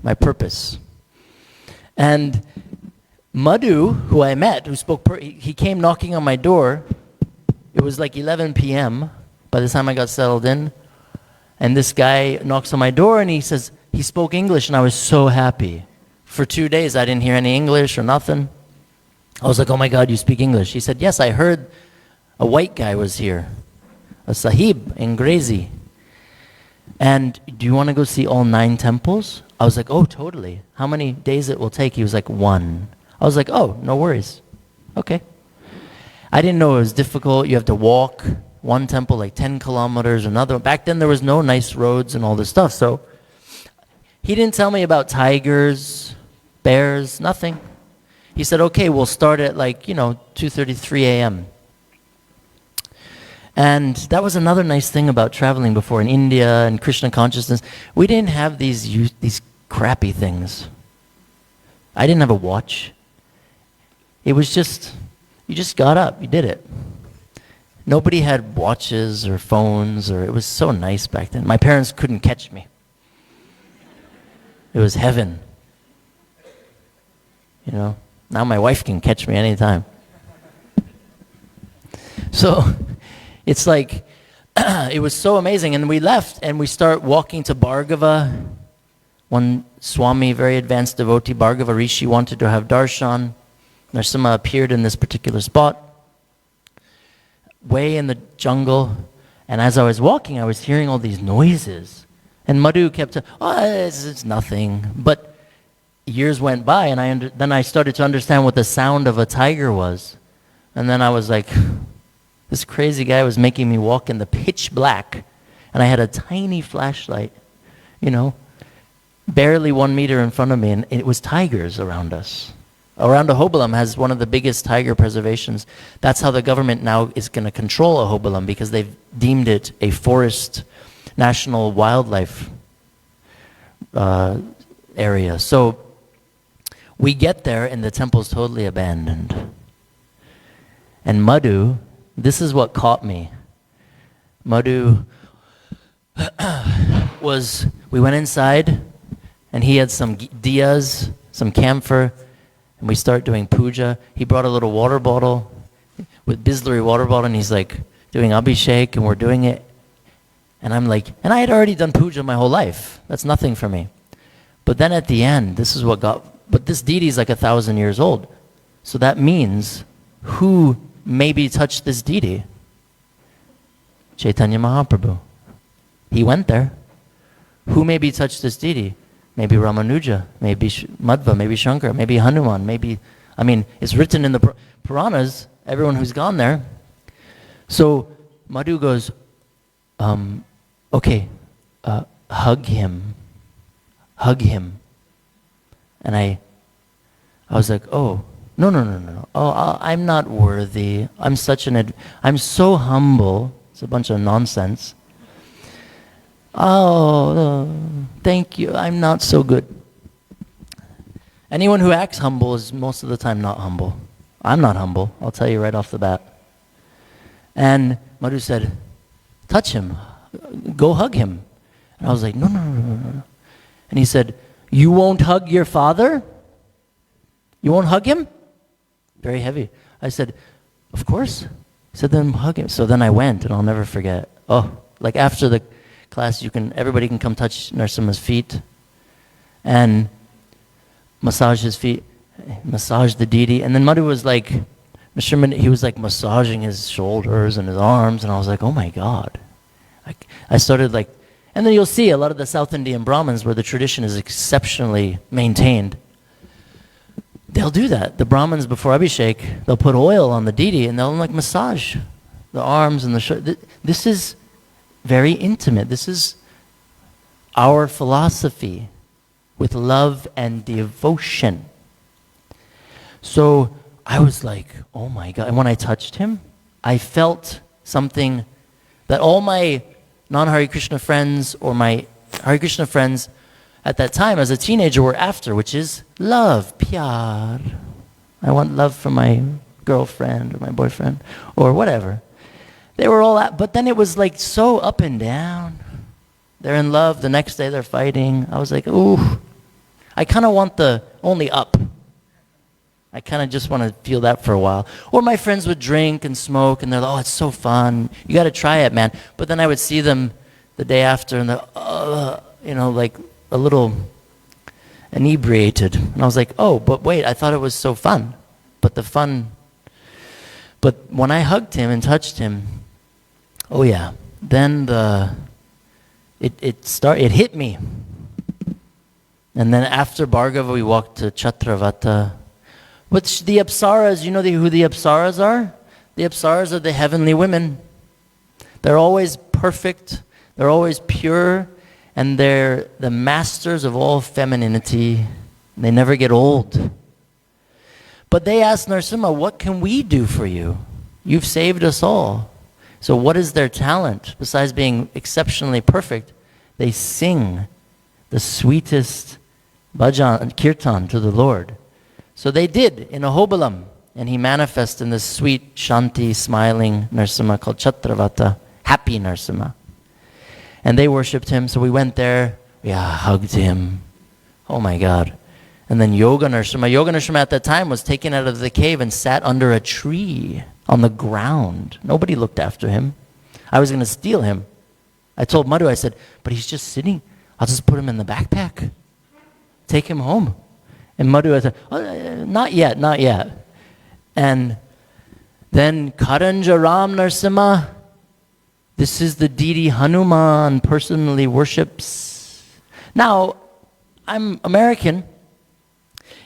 my purpose. And Madhu, who I met, who spoke, he came knocking on my door. It was like 11 p.m. by the time I got settled in. And this guy knocks on my door and he says, he spoke English and I was so happy. For 2 days I didn't hear any English or nothing. I was like, oh my God, you speak English. He said, yes, I heard a white guy was here, a sahib in Grazi. And do you want to go see all 9 temples? I was like, oh, totally. How many days it will take? He was like, 1. I was like, oh, no worries. Okay. I didn't know it was difficult. You have to walk one temple like 10 kilometers, another. Back then there was no nice roads and all this stuff. So he didn't tell me about tigers, bears, nothing. He said, okay, we'll start at like, 2:33 a.m. And that was another nice thing about traveling before in India and Krishna consciousness. We didn't have these crappy things. I didn't have a watch. It was just, you just got up, you did it. Nobody had watches or phones, or it was so nice back then. My parents couldn't catch me. It was heaven. Now my wife can catch me anytime. So it's like, it was so amazing. And we left and we start walking to Bhargava. One Swami, very advanced devotee, Bhargava Rishi, wanted to have darshan. Nrsimha appeared in this particular spot, way in the jungle. And as I was walking, I was hearing all these noises. And Madhu kept, it's nothing. But years went by, and then I started to understand what the sound of a tiger was. And then I was like, this crazy guy was making me walk in the pitch black, and I had a tiny flashlight, barely 1 meter in front of me, and it was tigers around us. Around Ahobilam has one of the biggest tiger preservations. That's how the government now is going to control Ahobilam, because they've deemed it a forest national wildlife area. So we get there and the temple's totally abandoned. And Madhu, this is what caught me. Madhu we went inside and he had some diyas, some camphor, and we start doing puja. He brought a little water bottle with Bisleri water bottle, and he's like doing abhishek, and we're doing it. And I'm like, and I had already done puja my whole life. That's nothing for me. But then at the end, this is what but this deity is like 1,000 years old. So that means, who maybe touched this deity? Chaitanya Mahaprabhu. He went there. Who maybe touched this deity? Maybe Ramanuja, maybe Madhva, maybe Shankar, maybe Hanuman, it's written in the Puranas, everyone who's gone there. So Madhu goes, okay, hug him. And I was like, oh, no. Oh, I'm not worthy. I'm so humble. It's a bunch of nonsense. Oh, thank you. I'm not so good. Anyone who acts humble is most of the time not humble. I'm not humble. I'll tell you right off the bat. And Madhu said, touch him. Go hug him. And I was like, no. And he said, you won't hug your father? You won't hug him? Very heavy. I said, of course. He said, then hug him. So then I went, and I'll never forget. Oh, like after the class, everybody can come touch Nrsimha's feet and massage his feet, massage the deity. And then Madhu was like, he was like massaging his shoulders and his arms, and I was like, oh my God. I started like, and then you'll see a lot of the South Indian Brahmins, where the tradition is exceptionally maintained, they'll do that. The Brahmins, before Abhishek, they'll put oil on the deity and they'll like massage the arms and the shoulders. This is very intimate. This is our philosophy with love and devotion. So I was like, oh my God. And when I touched him, I felt something that all my non-Hare Krishna friends or my Hare Krishna friends at that time as a teenager were after, which is love, pyar. I want love from my girlfriend or my boyfriend or whatever. They were all but then it was like so up and down. They're in love, the next day they're fighting. I was like, ooh, I kind of want the only up. I kind of just want to feel that for a while. Or my friends would drink and smoke, and they're like, oh, it's so fun. You got to try it, man. But then I would see them the day after, and they're, like a little inebriated. And I was like, oh, but wait, I thought it was so fun. but when I hugged him and touched him, oh yeah, then it hit me. And then after Bhargava, we walked to Chatravata, which the Apsaras, you know who the Apsaras are? The Apsaras are the heavenly women. They're always perfect, they're always pure, and they're the masters of all femininity. They never get old. But they asked Nrsimha, what can we do for you? You've saved us all. So what is their talent? Besides being exceptionally perfect, they sing the sweetest bhajan, kirtan to the Lord. So they did in Ahobalam, and he manifested in this sweet, shanti, smiling Nrsimha called Chatravata, happy Nrsimha. And they worshipped him, so we went there, we hugged him. Oh my God. And then Yoga Nrsimha at that time was taken out of the cave and sat under a tree on the ground. Nobody looked after him. I was going to steal him. I told Madhu, I said, but he's just sitting. I'll just put him in the backpack. Take him home. And Madhu said, oh, not yet. And then Karanja Ram Nrsimha, this is the deity Hanuman personally worships. Now, I'm American.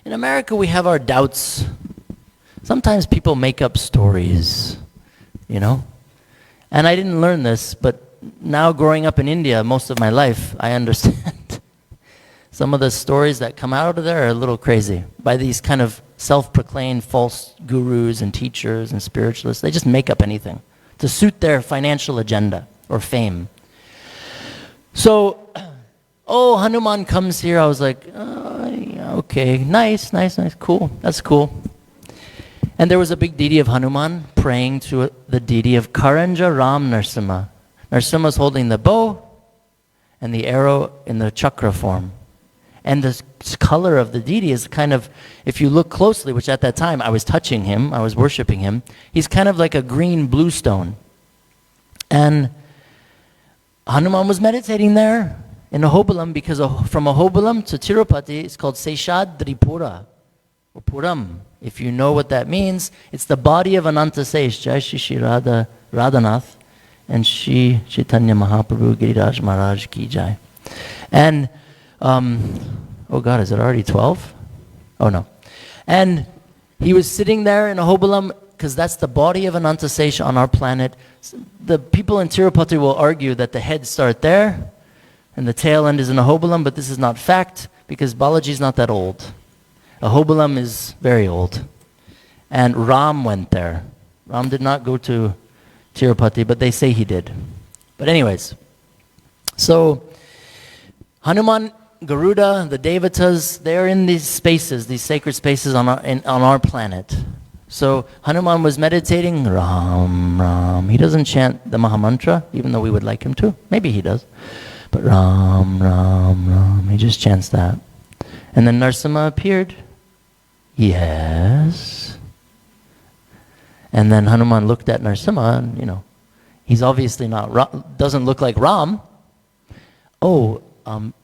In America, we have our doubts. Sometimes people make up stories, you know? And I didn't learn this, but now growing up in India most of my life, I understand. Some of the stories that come out of there are a little crazy by these kind of self-proclaimed false gurus and teachers and spiritualists. They just make up anything to suit their financial agenda or fame. So, Hanuman comes here. I was like, yeah, okay, nice, cool, that's cool. And there was a big deity of Hanuman praying to the deity of Karanja Ram Nrsimha. Nrsimha's holding the bow and the arrow in the chakra form. And the color of the deity is kind of, if you look closely, which at that time I was touching him, I was worshiping him, he's kind of like a green blue stone. And Hanuman was meditating there in Ahobalam, because from Ahobalam to Tirupati, it's called Seshadripura, or Puram. If you know what that means, it's the body of Ananta Sesh, Jai Shri Radhanath, and Shri Chaitanya Mahaprabhu Giriraj Maharaj Ki Jai. And, oh God, is it already 12? Oh no. And he was sitting there in Ahobalam, because that's the body of Ananta Sesh on our planet. The people in Tirupati will argue that the head starts there, and the tail end is in Ahobalam, but this is not fact, because Balaji is not that old. Ahobalam is very old. And Ram went there. Ram did not go to Tirupati, but they say he did. But anyways, so Hanuman, Garuda, the Devatas, they're in these spaces, these sacred spaces on our planet. So Hanuman was meditating, Ram, Ram. He doesn't chant the Mahamantra, even though we would like him to. Maybe he does. But Ram, Ram, Ram. He just chants that. And then Nrsimha appeared. Yes. And then Hanuman looked at Nrsimha, and he's obviously doesn't look like Ram. Oh,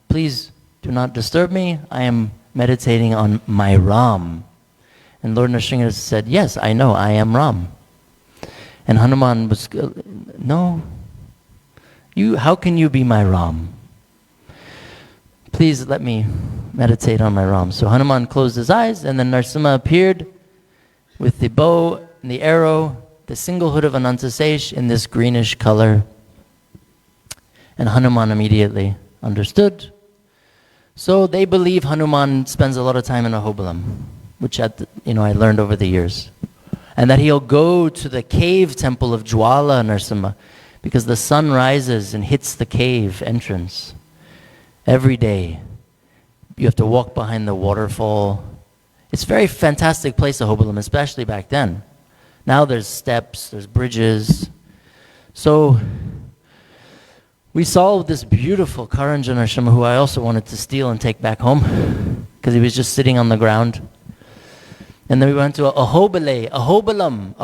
please do not disturb me. I am meditating on my Ram. And Lord Nrsimha said, yes, I know, I am Ram. And Hanuman was, no, how can you be my Ram? Please let me meditate on my Ram. So Hanuman closed his eyes, and then Nrsimha appeared with the bow and the arrow, the singlehood of Anantasesh in this greenish color. And Hanuman immediately understood. So they believe Hanuman spends a lot of time in Ahobalam, which I learned over the years. And that he'll go to the cave temple of Jwala Nrsimha, because the sun rises and hits the cave entrance. Every day, you have to walk behind the waterfall. It's a very fantastic place, Ahobalam, especially back then. Now there's steps, there's bridges. So we saw this beautiful Karanja Nrsimha, who I also wanted to steal and take back home, because he was just sitting on the ground. And then we went to Ahobalam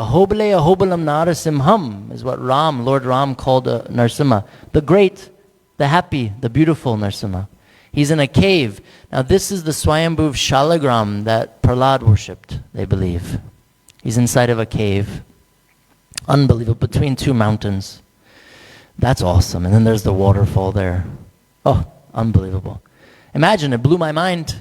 Nrsimham, is what Lord Ram called Nrsimha. The great, the happy, the beautiful Nrsimha. He's in a cave. Now this is the Swayambhuv Shalagram that Prahlad worshipped, they believe. He's inside of a cave. Unbelievable, between two mountains. That's awesome. And then there's the waterfall there. Oh, unbelievable. Imagine, it blew my mind.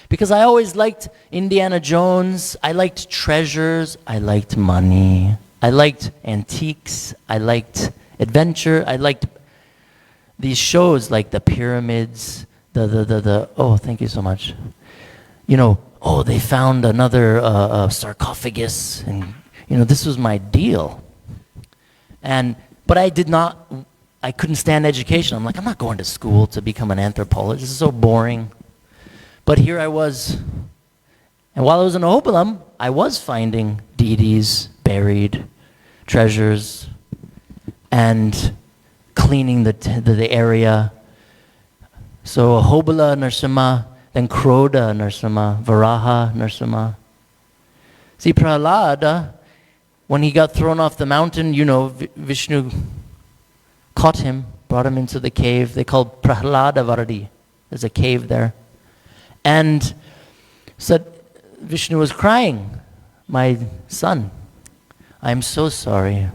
Because I always liked Indiana Jones. I liked treasures. I liked money. I liked antiques. I liked adventure. I liked these shows like the pyramids, oh, thank you so much. You know, oh, they found another sarcophagus, and you know, this was my deal. But I couldn't stand education. I'm like, I'm not going to school to become an anthropologist. This is so boring. But here I was, and while I was in Ahobalam, I was finding deities buried, treasures, and cleaning the area. So Ahobala Nrsimha, then Kroda Nrsimha, Varaha Nrsimha. See, Prahlada, when he got thrown off the mountain, you know, Vishnu caught him, brought him into the cave. They called Prahlada Varadi. There's a cave there. And said, Vishnu was crying, my son, I'm so sorry.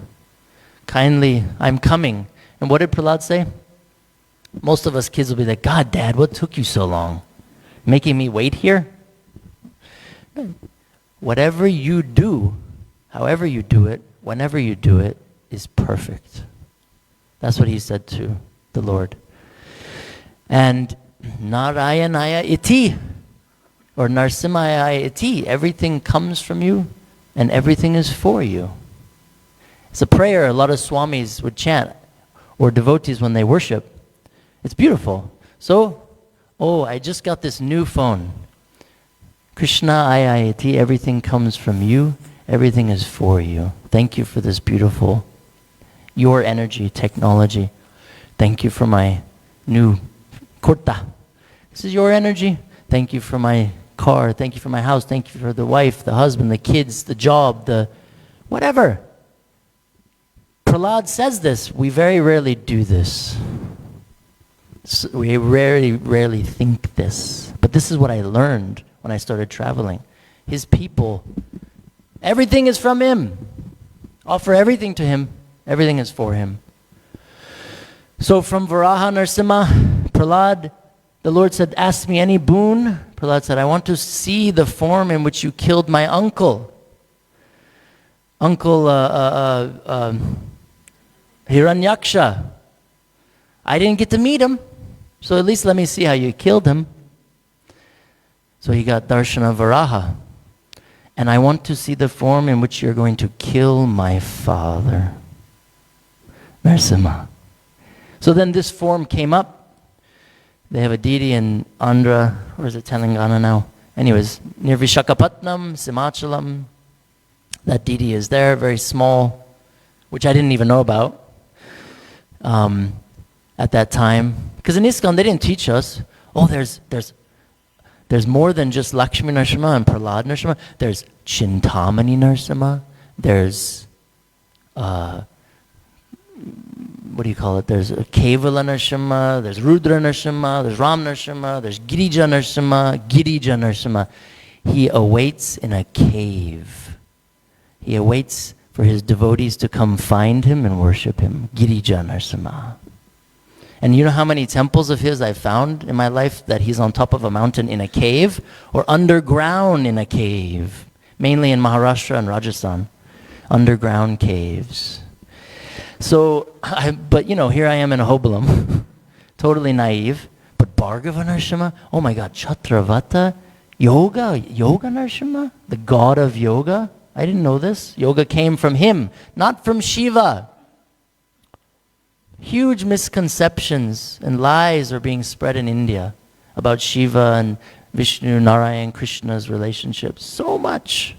Kindly, I'm coming. And what did Prahlad say? Most of us kids will be like, God, Dad, what took you so long? Making me wait here? Whatever you do, however you do it, whenever you do it, is perfect. That's what he said to the Lord. And Narayanaya iti, or Nrsimhaya iti, everything comes from you and everything is for you. It's a prayer a lot of swamis would chant, or devotees when they worship. It's beautiful. So, oh, I just got this new phone. Krishna ayayati, everything comes from you, everything is for you. Thank you for this beautiful, your energy, technology. Thank you for my new kurta. This is your energy. Thank you for my car. Thank you for my house. Thank you for the wife, the husband, the kids, the job, the whatever. Prahlad says this. We very rarely do this. We rarely think this. But this is what I learned when I started traveling. His people, everything is from him. Offer everything to him. Everything is for him. So from Varaha Nrsimha, Prahlad, the Lord said, ask me any boon. Prahlad said, I want to see the form in which you killed my uncle. Uncle Hiranyaksha. I didn't get to meet him, so at least let me see how you killed him. So he got Darshana Varaha. And I want to see the form in which you're going to kill my father, Nrsimha. So then this form came up. They have a deity in Andhra, or is it Telangana now? Anyways, near Vishakhapatnam, Simachalam. That deity is there, very small, which I didn't even know about at that time. Because in ISKCON, they didn't teach us, oh, there's more than just Lakshmi Nrsimha and Prahlad Nrsimha. There's Chintamani Nrsimha. There's, what do you call it? There's Kevala Nrsimha. There's Rudra Nrsimha. There's Ram Nrsimha. There's Girija Nrsimha. Girija Nrsimha. He awaits in a cave. He awaits for his devotees to come find him and worship him. Girija Nrsimha. And you know how many temples of his I found in my life that he's on top of a mountain in a cave or underground in a cave? Mainly in Maharashtra and Rajasthan. Underground caves. So, but you know, here I am in Ahobalam, totally naive. But Bhargava Nrsimha, oh my God, Chatravata, Yoga Nrsimha, the god of yoga. I didn't know this. Yoga came from him, not from Shiva. Huge misconceptions and lies are being spread in India about Shiva and Vishnu, Narayan, Krishna's relationships. So much.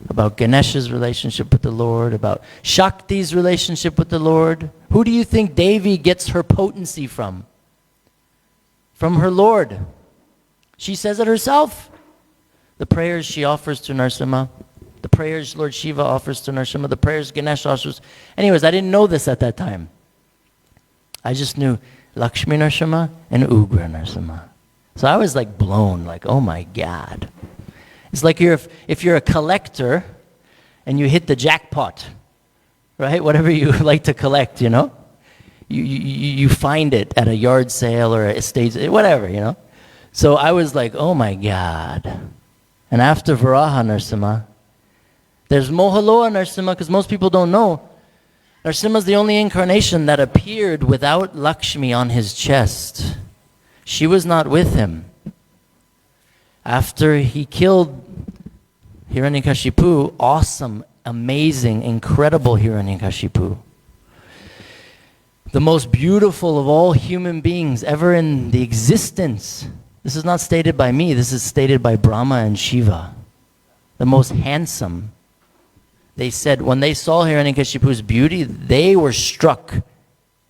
About Ganesha's relationship with the Lord, about Shakti's relationship with the Lord. Who do you think Devi gets her potency from? From her Lord. She says it herself. The prayers she offers to Nrsimha, the prayers Lord Shiva offers to Nrsimha, the prayers Ganesha offers. Anyways, I didn't know this at that time. I just knew Lakshmi Nrsimha and Ugra Nrsimha. So I was like blown, like, oh my God. It's like if you're a collector and you hit the jackpot, right? Whatever you like to collect, you know? You find it at a yard sale or a estate, whatever, you know? So I was like, oh my God. And after Varaha Nrsimha, there's Mohaloa Nrsimha, because most people don't know. Nrsimha is the only incarnation that appeared without Lakshmi on his chest. She was not with him. After he killed Hiranyakashipu, awesome, amazing, incredible Hiranyakashipu, the most beautiful of all human beings ever in the existence. This is not stated by me, this is stated by Brahma and Shiva. The most handsome. They said when they saw Hiranyakashipu's beauty, they were struck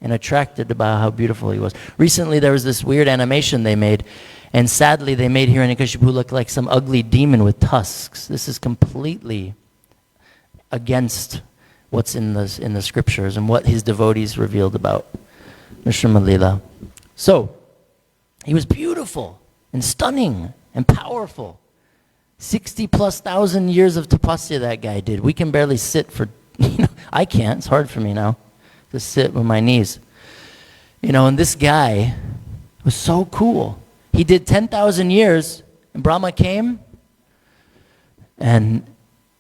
and attracted by how beautiful he was. Recently there was this weird animation they made, and sadly they made Hiranyakashipu look like some ugly demon with tusks. This is completely against what's in the scriptures and what his devotees revealed about Nrsimha Leela. So, he was beautiful and stunning and powerful. 60,000+ years of tapasya that guy did. We can barely sit for, I can't, it's hard for me now to sit with my knees. And this guy was so cool. He did 10,000 years, and Brahma came, and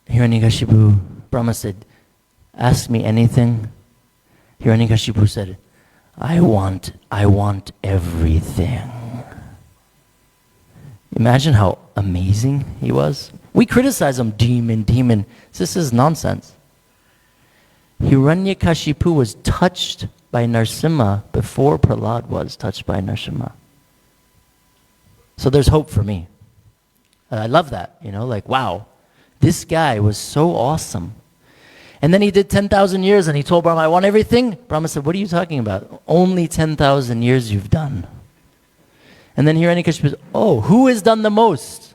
Hiranyakashipu, Brahma said, ask me anything. Hiranyakashipu said, I want everything. Imagine how amazing he was. We criticize him, demon. This is nonsense. Hiranyakashipu was touched by Nrsimha before Prahlad was touched by Nrsimha. So there's hope for me. I love that, like, wow, this guy was so awesome. And then he did 10,000 years and he told Brahma, I want everything. Brahma said, what are you talking about? Only 10,000 years you've done. And then Hiranyakashipu said, oh, who has done the most?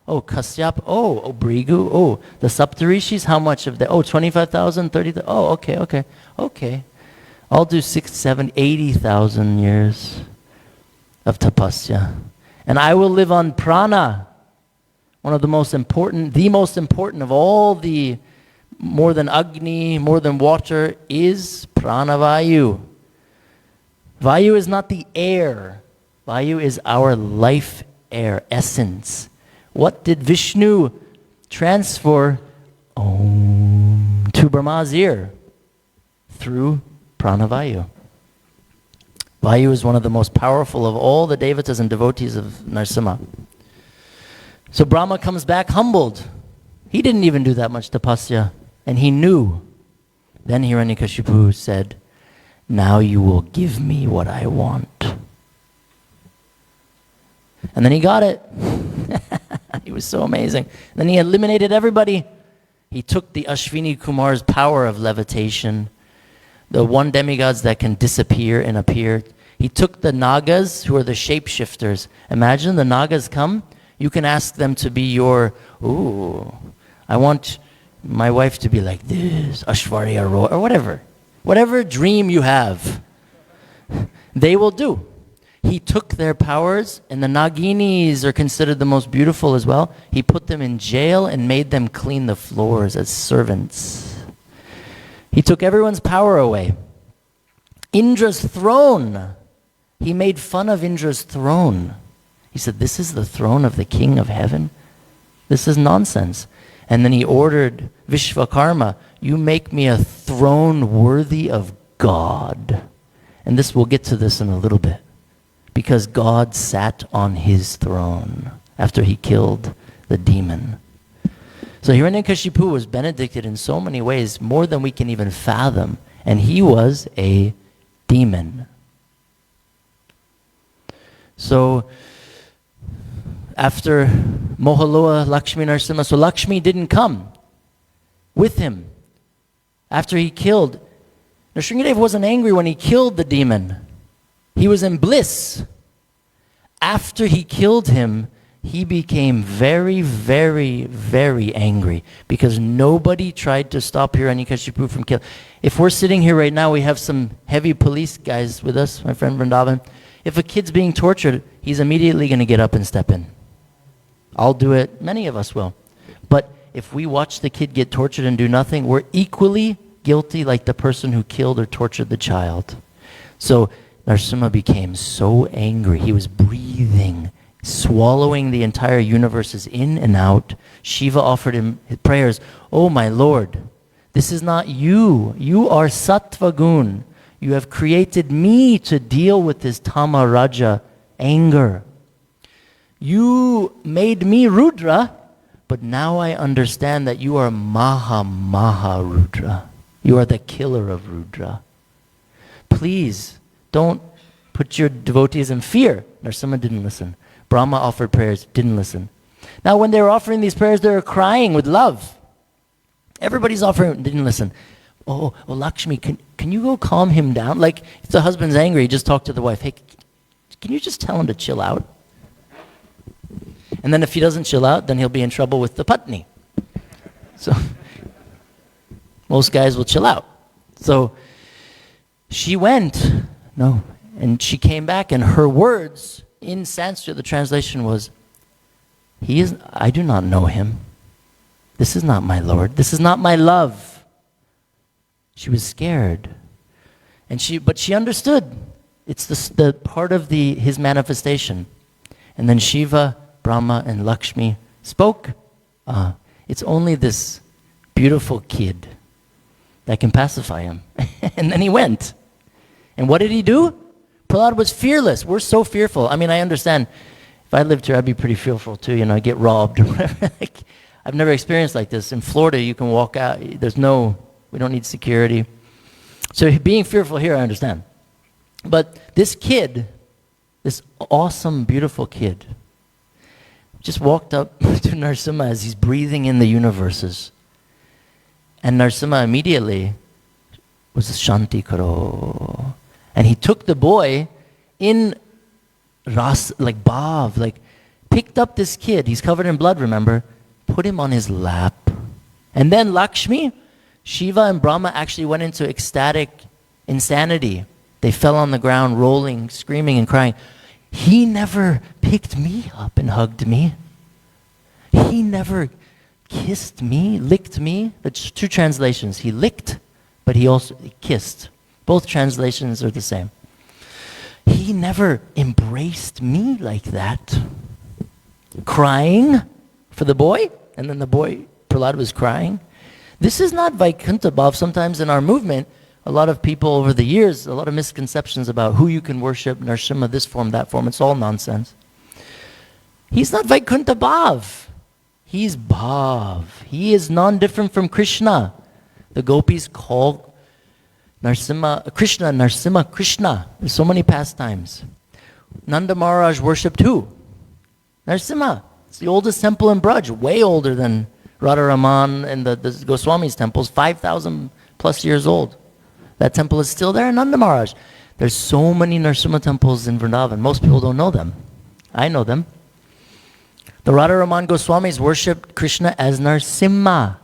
Oh, Kasyap. Oh, Brigu. Oh, the Saptarishis. How much of that? Oh, 25,000, 30,000. Oh, okay. I'll do 6, 7, 80,000 years of tapasya. And I will live on prana, one of the most important of all the, more than Agni, more than water, is pranavayu. Vayu is not the air. Vayu is our life air, essence. What did Vishnu transfer to Brahma's ear? Through pranavayu. Vayu is one of the most powerful of all the devatas and devotees of Nrsimha. So Brahma comes back humbled. He didn't even do that much tapasya, and he knew. Then Hiranyakashipu said, now you will give me what I want. And then he got it. He was so amazing. Then he eliminated everybody. He took the Ashwini Kumar's power of levitation, the one demigods that can disappear and appear. He took the Nagas, who are the shapeshifters. Imagine the Nagas come. You can ask them to be your, I want my wife to be like this, Ashwarya Roy, or whatever. Whatever dream you have, they will do. He took their powers, and the Naginis are considered the most beautiful as well. He put them in jail and made them clean the floors as servants. He took everyone's power away. Indra's throne. He made fun of Indra's throne. He said, this is the throne of the king of heaven? This is nonsense. And then he ordered Vishvakarma, you make me a throne worthy of God. And we'll get to this in a little bit. Because God sat on his throne after he killed the demon. So Hiranyakashipu was benedicted in so many ways, more than we can even fathom. And he was a demon. So after Mohaloa, Lakshmi Nrsimha, so Lakshmi didn't come with him. After he killed, Nrsimhadev wasn't angry when he killed the demon. He was in bliss. After he killed him, he became very, very, very angry because nobody tried to stop Hiranyakashipu from killing. If we're sitting here right now, we have some heavy police guys with us, my friend Vrindavan. If a kid's being tortured, he's immediately going to get up and step in. I'll do it. Many of us will. But if we watch the kid get tortured and do nothing, we're equally guilty like the person who killed or tortured the child. So Nrsimha became so angry. He was breathing, swallowing the entire universes in and out. Shiva offered him prayers. Oh my Lord, this is not you. You are Sattva Gun. You have created me to deal with this Tama Raja anger. You made me Rudra, but now I understand that you are Maha Rudra. You are the killer of Rudra. Please, don't put your devotees in fear. Nrsimha didn't listen. Brahma offered prayers, didn't listen. Now when they were offering these prayers, they were crying with love. Everybody's offering, didn't listen. Oh, Lakshmi, can you go calm him down? Like, if the husband's angry, just talk to the wife. Hey, can you just tell him to chill out? And then if he doesn't chill out, then he'll be in trouble with the patni. So, most guys will chill out. So, she went, and she came back, and her words in Sanskrit, the translation was, I do not know him. This is not my Lord. This is not my love. She was scared. But she understood. It's the part of his manifestation. And then Shiva, Brahma, and Lakshmi spoke. It's only this beautiful kid that can pacify him. And then he went. And what did he do? Prahlad was fearless. We're so fearful. I mean, I understand. If I lived here, I'd be pretty fearful too. I get robbed or whatever. I've never experienced like this. In Florida, you can walk out. We don't need security. So being fearful here, I understand. But this kid, this awesome, beautiful kid, just walked up to Nrsimha as he's breathing in the universes. And Nrsimha immediately was Shanti Karo. And he took the boy in ras, like bhav, like picked up this kid. He's covered in blood, remember? Put him on his lap. And then Lakshmi, Shiva and Brahma actually went into ecstatic insanity. They fell on the ground, rolling, screaming and crying. He never picked me up and hugged me. He never kissed me, licked me. That's two translations. He licked, but he also kissed. Both translations are the same. He never embraced me like that. Crying for the boy, and then the boy, Prahlad, was crying. This is not Vaikuntha Bhav. Sometimes in our movement, a lot of people over the years, a lot of misconceptions about who you can worship, Nrsimha, this form, that form. It's all nonsense. He's not Vaikuntha Bhav. He's Bhav. He is non-different from Krishna. The gopis call Nrsimha, Krishna. There's so many pastimes. Nanda Maharaj worshipped who? Nrsimha. It's the oldest temple in Braj, way older than Radharaman and the Goswami's temples, 5,000 plus years old. That temple is still there in Nanda Maharaj. There's so many Nrsimha temples in Vrindavan. Most people don't know them. I know them. The Radharaman Goswamis worshipped Krishna as Nrsimha.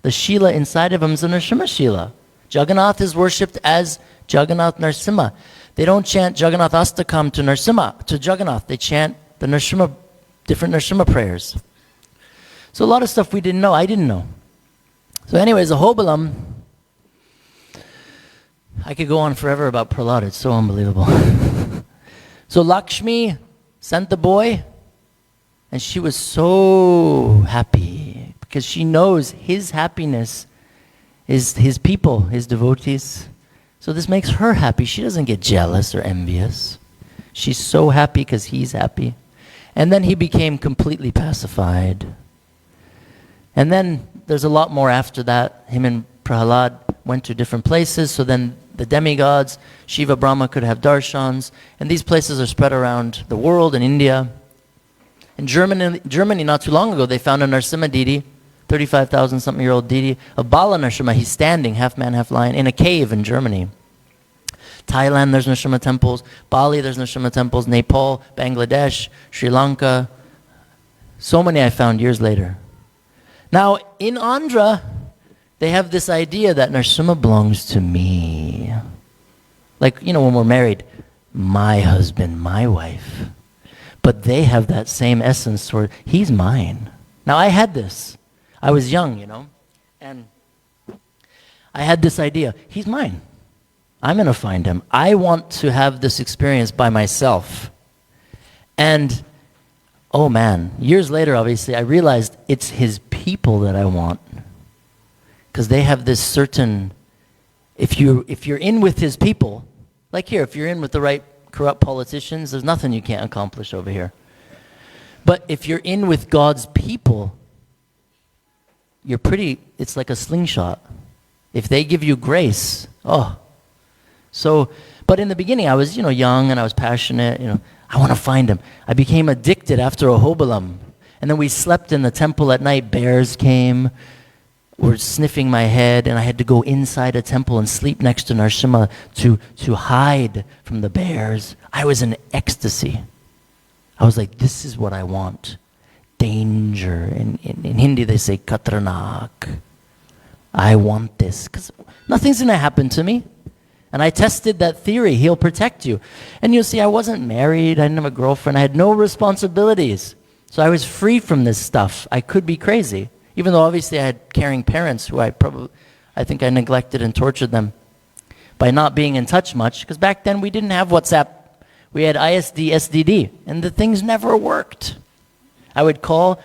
The Shila inside of him is a Nrsimha Shila. Jagannath is worshipped as Jagannath Nrsimha. They don't chant Jagannath Astakam to Nrsimha, to Jagannath. They chant the Nrsimha, different Nrsimha prayers. So a lot of stuff we didn't know, I didn't know. So anyways, Ahobalam, I could go on forever about Prahlad, it's so unbelievable. So Lakshmi sent the boy, and she was so happy, because she knows his happiness is his people, his devotees. So this makes her happy. She doesn't get jealous or envious. She's so happy because he's happy. And then he became completely pacified. And then there's a lot more after that. Him and Prahlad went to different places. So then the demigods, Shiva, Brahma could have darshans. And these places are spread around the world, in India. In Germany not too long ago, they found a Nrsimha deity, 35,000-something-year-old deity of Bala Nrsimha. He's standing, half man, half lion, in a cave in Germany. Thailand, there's Nrsimha temples. Bali, there's Nrsimha temples. Nepal, Bangladesh, Sri Lanka. So many I found years later. Now, in Andhra, they have this idea that Nrsimha belongs to me. Like, when we're married, my husband, my wife. But they have that same essence toward, he's mine. Now, I had this. I was young, and I had this idea. He's mine. I'm going to find him. I want to have this experience by myself. And, oh man, years later, obviously, I realized it's his people that I want. Because they have this certain, if you're in with his people, like here, if you're in with the right corrupt politicians, there's nothing you can't accomplish over here. But if you're in with God's people, it's like a slingshot. If they give you grace, So, but in the beginning I was, young and I was passionate, I want to find him. I became addicted after a hobalam. And then we slept in the temple at night. Bears came, were sniffing my head, and I had to go inside a temple and sleep next to Nrsimha to hide from the bears. I was in ecstasy. I was like, this is what I want. Danger. In Hindi they say katranak. I want this because nothing's going to happen to me. And I tested that theory. He'll protect you. And you'll see I wasn't married. I didn't have a girlfriend. I had no responsibilities. So I was free from this stuff. I could be crazy. Even though obviously I had caring parents who I think I neglected and tortured them by not being in touch much. Because back then we didn't have WhatsApp. We had ISD, SDD. And the things never worked. I would call,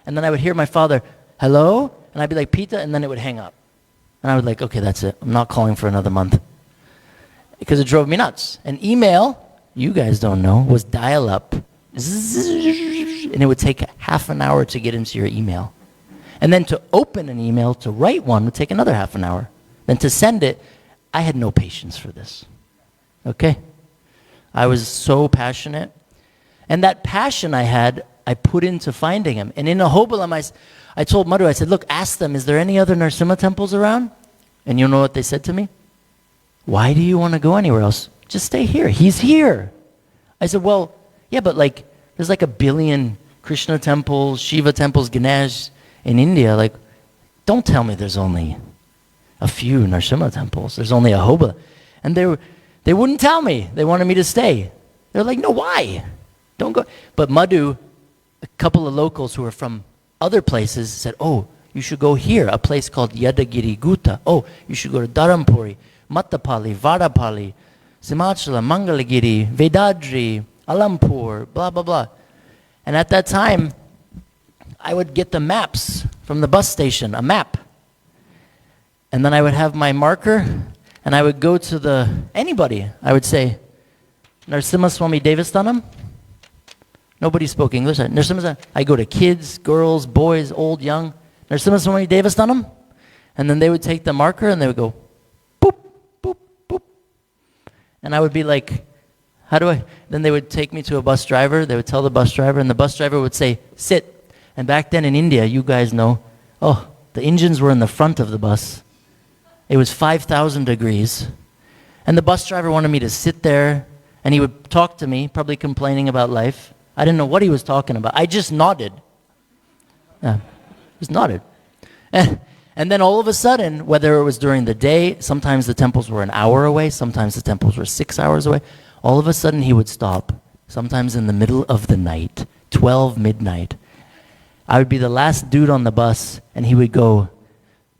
and then I would hear my father, hello? And I'd be like, Pita, and then it would hang up. And I would like, okay, that's it. I'm not calling for another month. Because it drove me nuts. And email, you guys don't know, was dial-up. And it would take half an hour to get into your email. And then to open an email, to write one, would take another half an hour. Then to send it, I had no patience for this. Okay? I was so passionate. And that passion I had, I put into finding him. And in Ahobalam, I told Madhu, I said, look, ask them, is there any other Nrsimha temples around? And you know what they said to me? Why do you want to go anywhere else? Just stay here. He's here. I said, well, yeah, but there's like 1 billion Krishna temples, Shiva temples, Ganesh in India. Like, don't tell me there's only a few Nrsimha temples. There's only Ahobalam. And they wouldn't tell me. They wanted me to stay. They're like, no, why? Don't go. But Madhu, a couple of locals who were from other places said, oh, you should go here, a place called Yadagiri Gutta. Oh, you should go to Dharampuri, Mattapalli, Vadapalli, Simachala, Mangalagiri, Vedadri, Alampur, blah, blah, blah. And at that time, I would get the maps from the bus station, a map. And then I would have my marker, and I would go to anybody. I would say, Nrsimha Swami Devasthanam. Nobody spoke English. Nrsimha, I go to kids, girls, boys, old, young. Nrsimha Swami Devasthanam. And then they would take the marker and they would go, boop, boop, boop. And I would be like, how do I? Then they would take me to a bus driver. They would tell the bus driver, and the bus driver would say, sit. And back then in India, you guys know, the engines were in the front of the bus. It was 5,000 degrees. And the bus driver wanted me to sit there, and he would talk to me, probably complaining about life. I didn't know what he was talking about. I just nodded. Just nodded. And then all of a sudden, whether it was during the day, sometimes the temples were an hour away, sometimes the temples were 6 hours away, all of a sudden he would stop, sometimes in the middle of the night, 12 midnight. I would be the last dude on the bus, and he would go,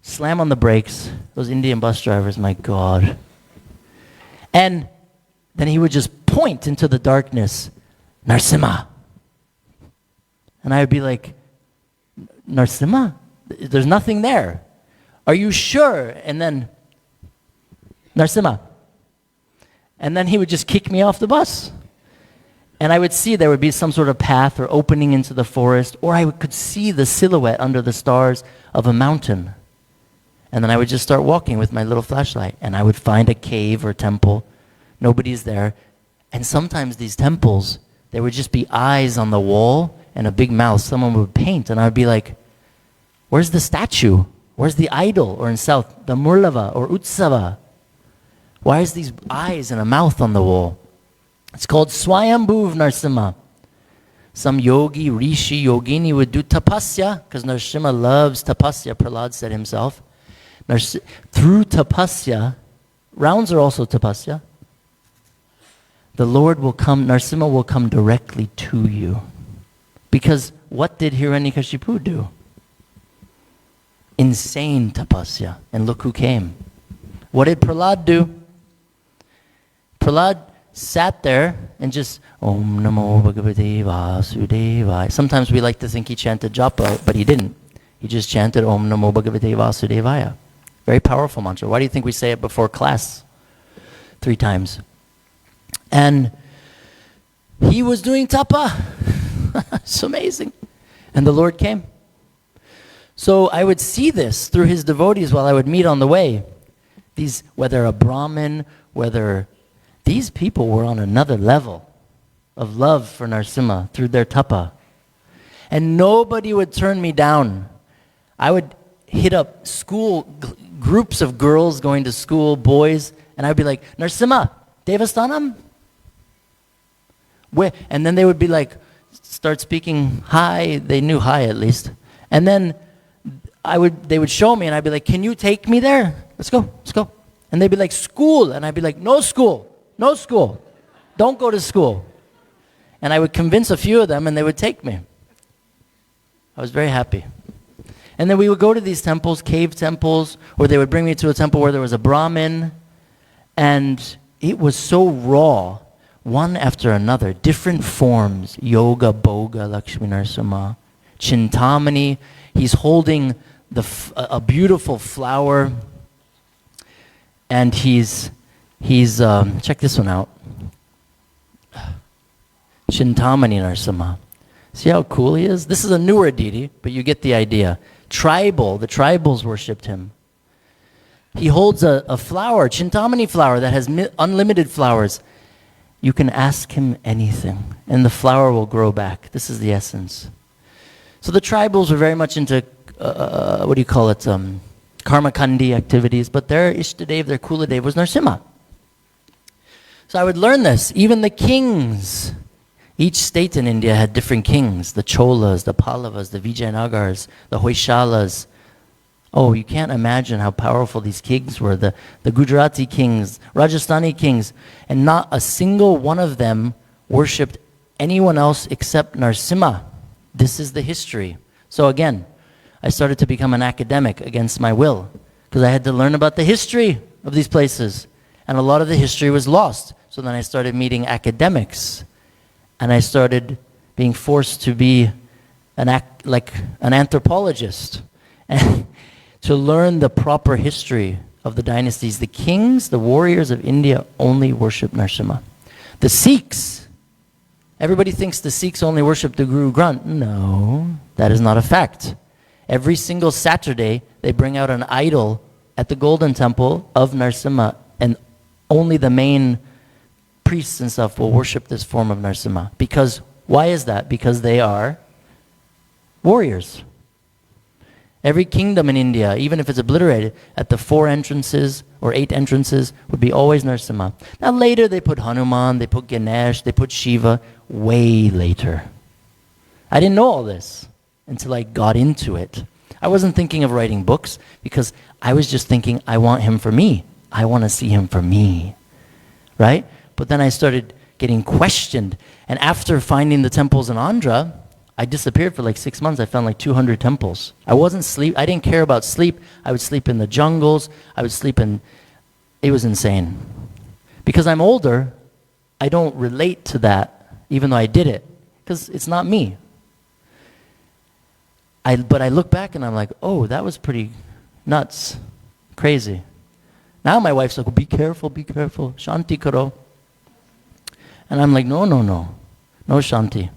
slam on the brakes. Those Indian bus drivers, my God. And then he would just point into the darkness, Nrsimha. And I would be like, Nrsimha? There's nothing there. Are you sure? And then, Nrsimha. And then he would just kick me off the bus. And I would see there would be some sort of path or opening into the forest, or I could see the silhouette under the stars of a mountain. And then I would just start walking with my little flashlight, and I would find a cave or temple. Nobody's there. And sometimes these temples, there would just be eyes on the wall and a big mouth. Someone would paint, and I would be like, where's the statue? Where's the idol? Or in South, the Murlava or Utsava. Why is these eyes and a mouth on the wall? It's called Swayambhuv Nrsimha. Some yogi, rishi, yogini would do tapasya, because Nrsimha loves tapasya, Prahlad said himself. Through tapasya, rounds are also tapasya, the Lord will come, Nrsimha will come directly to you. Because what did Hiranyakashipu do? Insane tapasya. And look who came. What did Prahlad do? Prahlad sat there and just Om Namo Bhagavate Vasudevaya. Sometimes we like to think he chanted japa, but he didn't. He just chanted Om Namo Bhagavate Vasudevaya. Very powerful mantra. Why do you think we say it before class 3 times? And he was doing tapa. It's amazing. And the Lord came. So I would see this through his devotees while I would meet on the way. These, whether a Brahmin, whether these people were on another level of love for Nrsimha through their tapa. And nobody would turn me down. I would hit up school, groups of girls going to school, boys, and I'd be like, Nrsimha, Devastanam? Where? And then they would be like, start speaking hi, they knew hi at least. And then they would show me and I'd be like, can you take me there? Let's go. And they'd be like, school. And I'd be like, no school. Don't go to school. And I would convince a few of them and they would take me. I was very happy. And then we would go to these temples, cave temples, or they would bring me to a temple where there was a Brahmin. And it was so raw, one after another, different forms. Yoga, Boga, Lakshmi Nrsimha, Chintamani. He's holding a beautiful flower. And he's check this one out. Chintamani Nrsimha. See how cool he is? This is a newer deity, but you get the idea. The tribals worshipped him. He holds a flower, Chintamani flower, that has unlimited flowers. You can ask him anything, and the flower will grow back. This is the essence. So the tribals were very much into, karma kandi activities, but their Ishtadev, their Kuladev was Nrsimha. So I would learn this. Even the kings, each state in India had different kings. The Cholas, the Pallavas, the Vijayanagars, the Hoysalas. Oh, you can't imagine how powerful these kings were. The Gujarati kings, Rajasthani kings. And not a single one of them worshipped anyone else except Nrsimha. This is the history. So again, I started to become an academic against my will because I had to learn about the history of these places. And a lot of the history was lost. So then I started meeting academics. And I started being forced to be an anthropologist. And to learn the proper history of the dynasties. The kings, the warriors of India only worship Nrsimha. The Sikhs, everybody thinks the Sikhs only worship the Guru Granth. No, that is not a fact. Every single Saturday, they bring out an idol at the Golden Temple of Nrsimha, and only the main priests and stuff will worship this form of Nrsimha. Because, why is that? Because they are warriors. Every kingdom in India, even if it's obliterated, at the 4 entrances or 8 entrances would be always Nrsimha. Now later they put Hanuman, they put Ganesh, they put Shiva, way later. I didn't know all this until I got into it. I wasn't thinking of writing books because I was just thinking, I want him for me. I want to see him for me, right? But then I started getting questioned. And after finding the temples in Andhra, I disappeared for like 6 months. I found like 200 temples. I didn't care about sleep. I would sleep in the jungles. It was insane. Because I'm older, I don't relate to that, even though I did it, because it's not me. But I look back and I'm like, oh, that was pretty nuts, crazy. Now my wife's like, be careful, Shanti karo. And I'm like, no Shanti.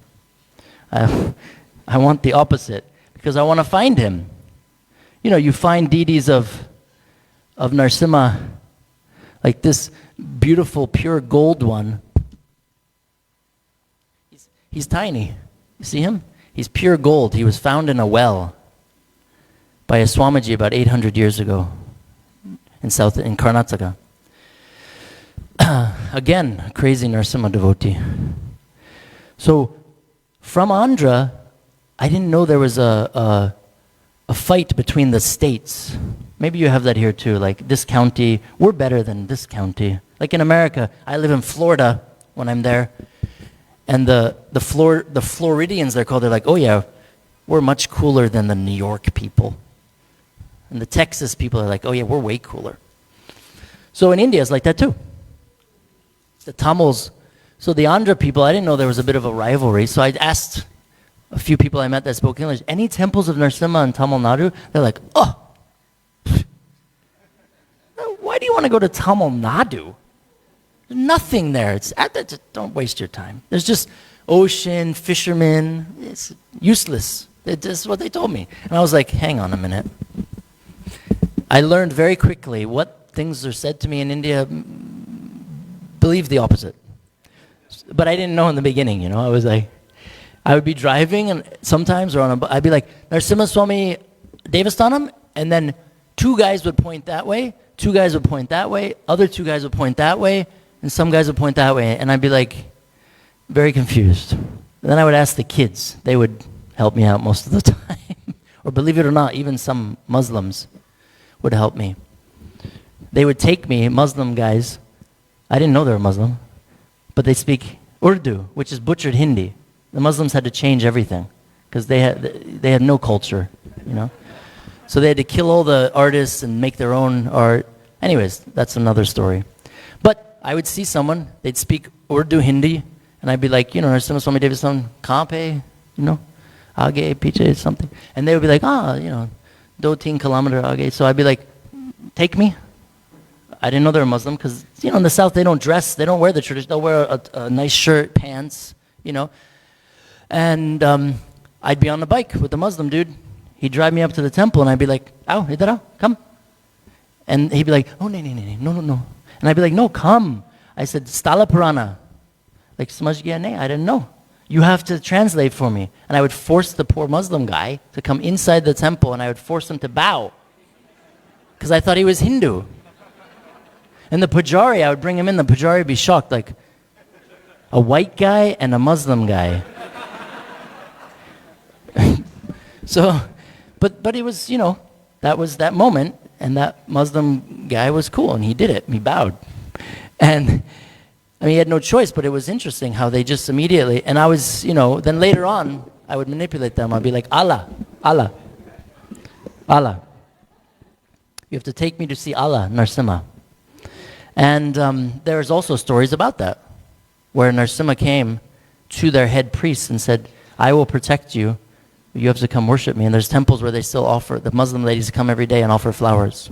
I want the opposite, because I want to find him. You know, you find deities of Nrsimha, like this beautiful pure gold one. He's tiny. You see him? He's pure gold. He was found in a well by a Swamiji about 800 years ago in Karnataka. Again, a crazy Nrsimha devotee. So from Andhra, I didn't know there was a fight between the states. Maybe you have that here too, like this county, we're better than this county. Like in America, I live in Florida when I'm there, and the Floridians, they're like, oh yeah, we're much cooler than the New York people. And the Texas people are like, oh yeah, we're way cooler. So in India, it's like that too. The Tamils, so the Andhra people, I didn't know there was a bit of a rivalry. So I asked a few people I met that spoke English, any temples of Nrsimha in Tamil Nadu? They're like, oh, why do you want to go to Tamil Nadu? There's nothing there. Don't waste your time. There's just ocean, fishermen. It's useless. This is what they told me. And I was like, hang on a minute. I learned very quickly what things are said to me in India, believe the opposite. But I didn't know in the beginning, you know. I was like, I would be driving and sometimes, or I'd be like, Nrsimha Swami Devasthanam, and then two guys would point that way, two guys would point that way, other two guys would point that way, and some guys would point that way, and I'd be like, very confused. And then I would ask the kids. They would help me out most of the time. Or believe it or not, even some Muslims would help me. They would take me, Muslim guys, I didn't know they were Muslim, but they speak Urdu, which is butchered Hindi. The Muslims had to change everything because they had no culture, you know. So they had to kill all the artists and make their own art. Anyways, that's another story. But I would see someone, they'd speak Urdu Hindi, and I'd be like, you know, Nrsimha Swami Devasthanam, kahan pe, you know, aage, piche, something. And they would be like, you know, 2-3 kilometer aage. So I'd be like, take me. I didn't know they were Muslim because, you know, in the South they don't dress, they don't wear the tradition, they'll wear a nice shirt, pants, you know. And I'd be on the bike with the Muslim dude. He'd drive me up to the temple and I'd be like, "Ao, idhar aao, come." And he'd be like, "Oh, no. And I'd be like, "No, come." I said, "Stala Purana." Like, samajh gaya nahi, I didn't know. You have to translate for me. And I would force the poor Muslim guy to come inside the temple and I would force him to bow. Because I thought he was Hindu. And the pujari, I would bring him in, the pujari would be shocked, like, a white guy and a Muslim guy. So, but it was, you know, that was that moment, and that Muslim guy was cool, and he did it, he bowed. And, I mean, he had no choice, but it was interesting how they just immediately, and I was, you know, then later on, I would manipulate them. I'd be like, Allah, Allah, Allah. You have to take me to see Allah, Nrsimha. And there's also stories about that, where Nrsimha came to their head priests and said, I will protect you. You have to come worship me. And there's temples where they still offer, the Muslim ladies come every day and offer flowers.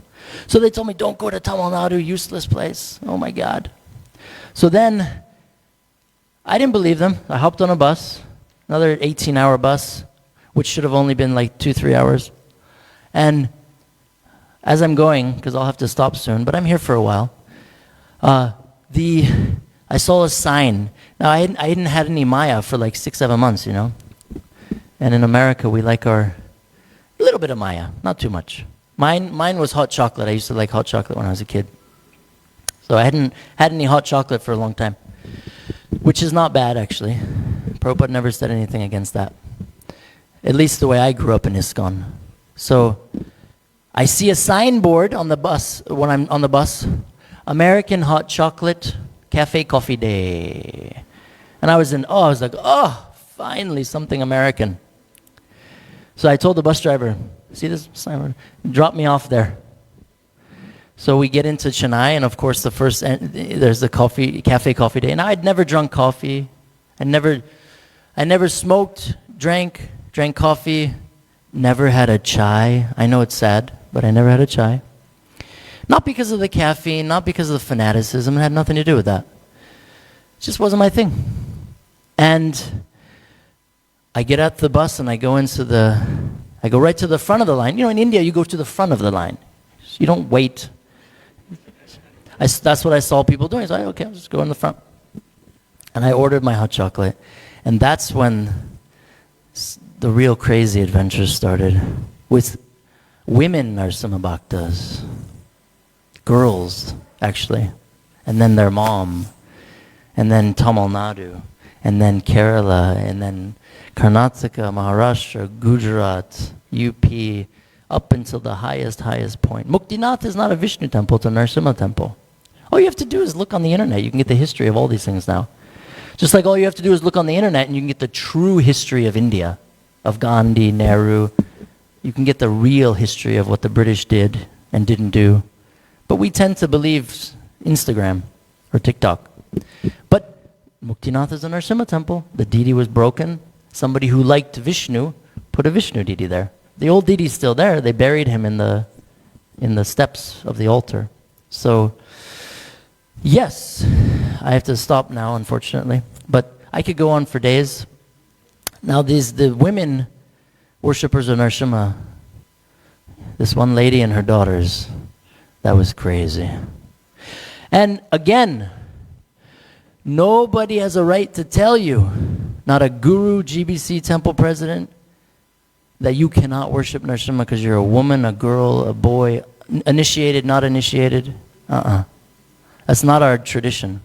So they told me, don't go to Tamil Nadu, useless place. Oh my God. So then, I didn't believe them. I hopped on a bus, another 18-hour bus, which should have only been like 2-3 hours. And as I'm going, because I'll have to stop soon, but I'm here for a while, I saw a sign. Now, I hadn't had any Maya for like 6-7 months, you know. And in America, we like a little bit of Maya, not too much. Mine was hot chocolate. I used to like hot chocolate when I was a kid. So I hadn't had any hot chocolate for a long time, which is not bad, actually. Prabhupada never said anything against that, at least the way I grew up in ISKCON. So I see a signboard on the bus, when I'm on the bus, American Hot Chocolate Cafe Coffee Day. And I was like, finally something American. So I told the bus driver, see this signboard? Drop me off there. So we get into Chennai, and of course there's the Cafe Coffee Day. And I'd never drunk coffee. I never smoked, drank coffee, never had a chai. I know it's sad, but I never had a chai. Not because of the caffeine, not because of the fanaticism. It had nothing to do with that. It just wasn't my thing. And I get out the bus and I go right to the front of the line. You know, in India, you go to the front of the line. You don't wait. That's what I saw people doing. So okay, I'll just go in the front. And I ordered my hot chocolate. And that's when the real crazy adventures started. With women Nrsimha Bhaktas. Girls, actually. And then their mom. And then Tamil Nadu. And then Kerala. And then Karnataka, Maharashtra, Gujarat, UP, up until the highest point. Muktinath is not a Vishnu temple, it's a Nrsimha temple. All you have to do is look on the internet. You can get the history of all these things now. Just like all you have to do is look on the internet and you can get the true history of India, of Gandhi, Nehru, You can get the real history of what the British did and didn't do. But we tend to believe Instagram or TikTok. But Muktinath is a Nrsimha temple. The deity was broken. Somebody who liked Vishnu put a Vishnu deity there. The old deity is still there. They buried him in the steps of the altar. So, yes, I have to stop now, unfortunately. But I could go on for days. Now, the women worshippers of Nrsimha, this one lady and her daughters, that was crazy. And again, nobody has a right to tell you, not a guru, GBC temple president, that you cannot worship Nrsimha because you're a woman, a girl, a boy, initiated, not initiated. That's not our tradition.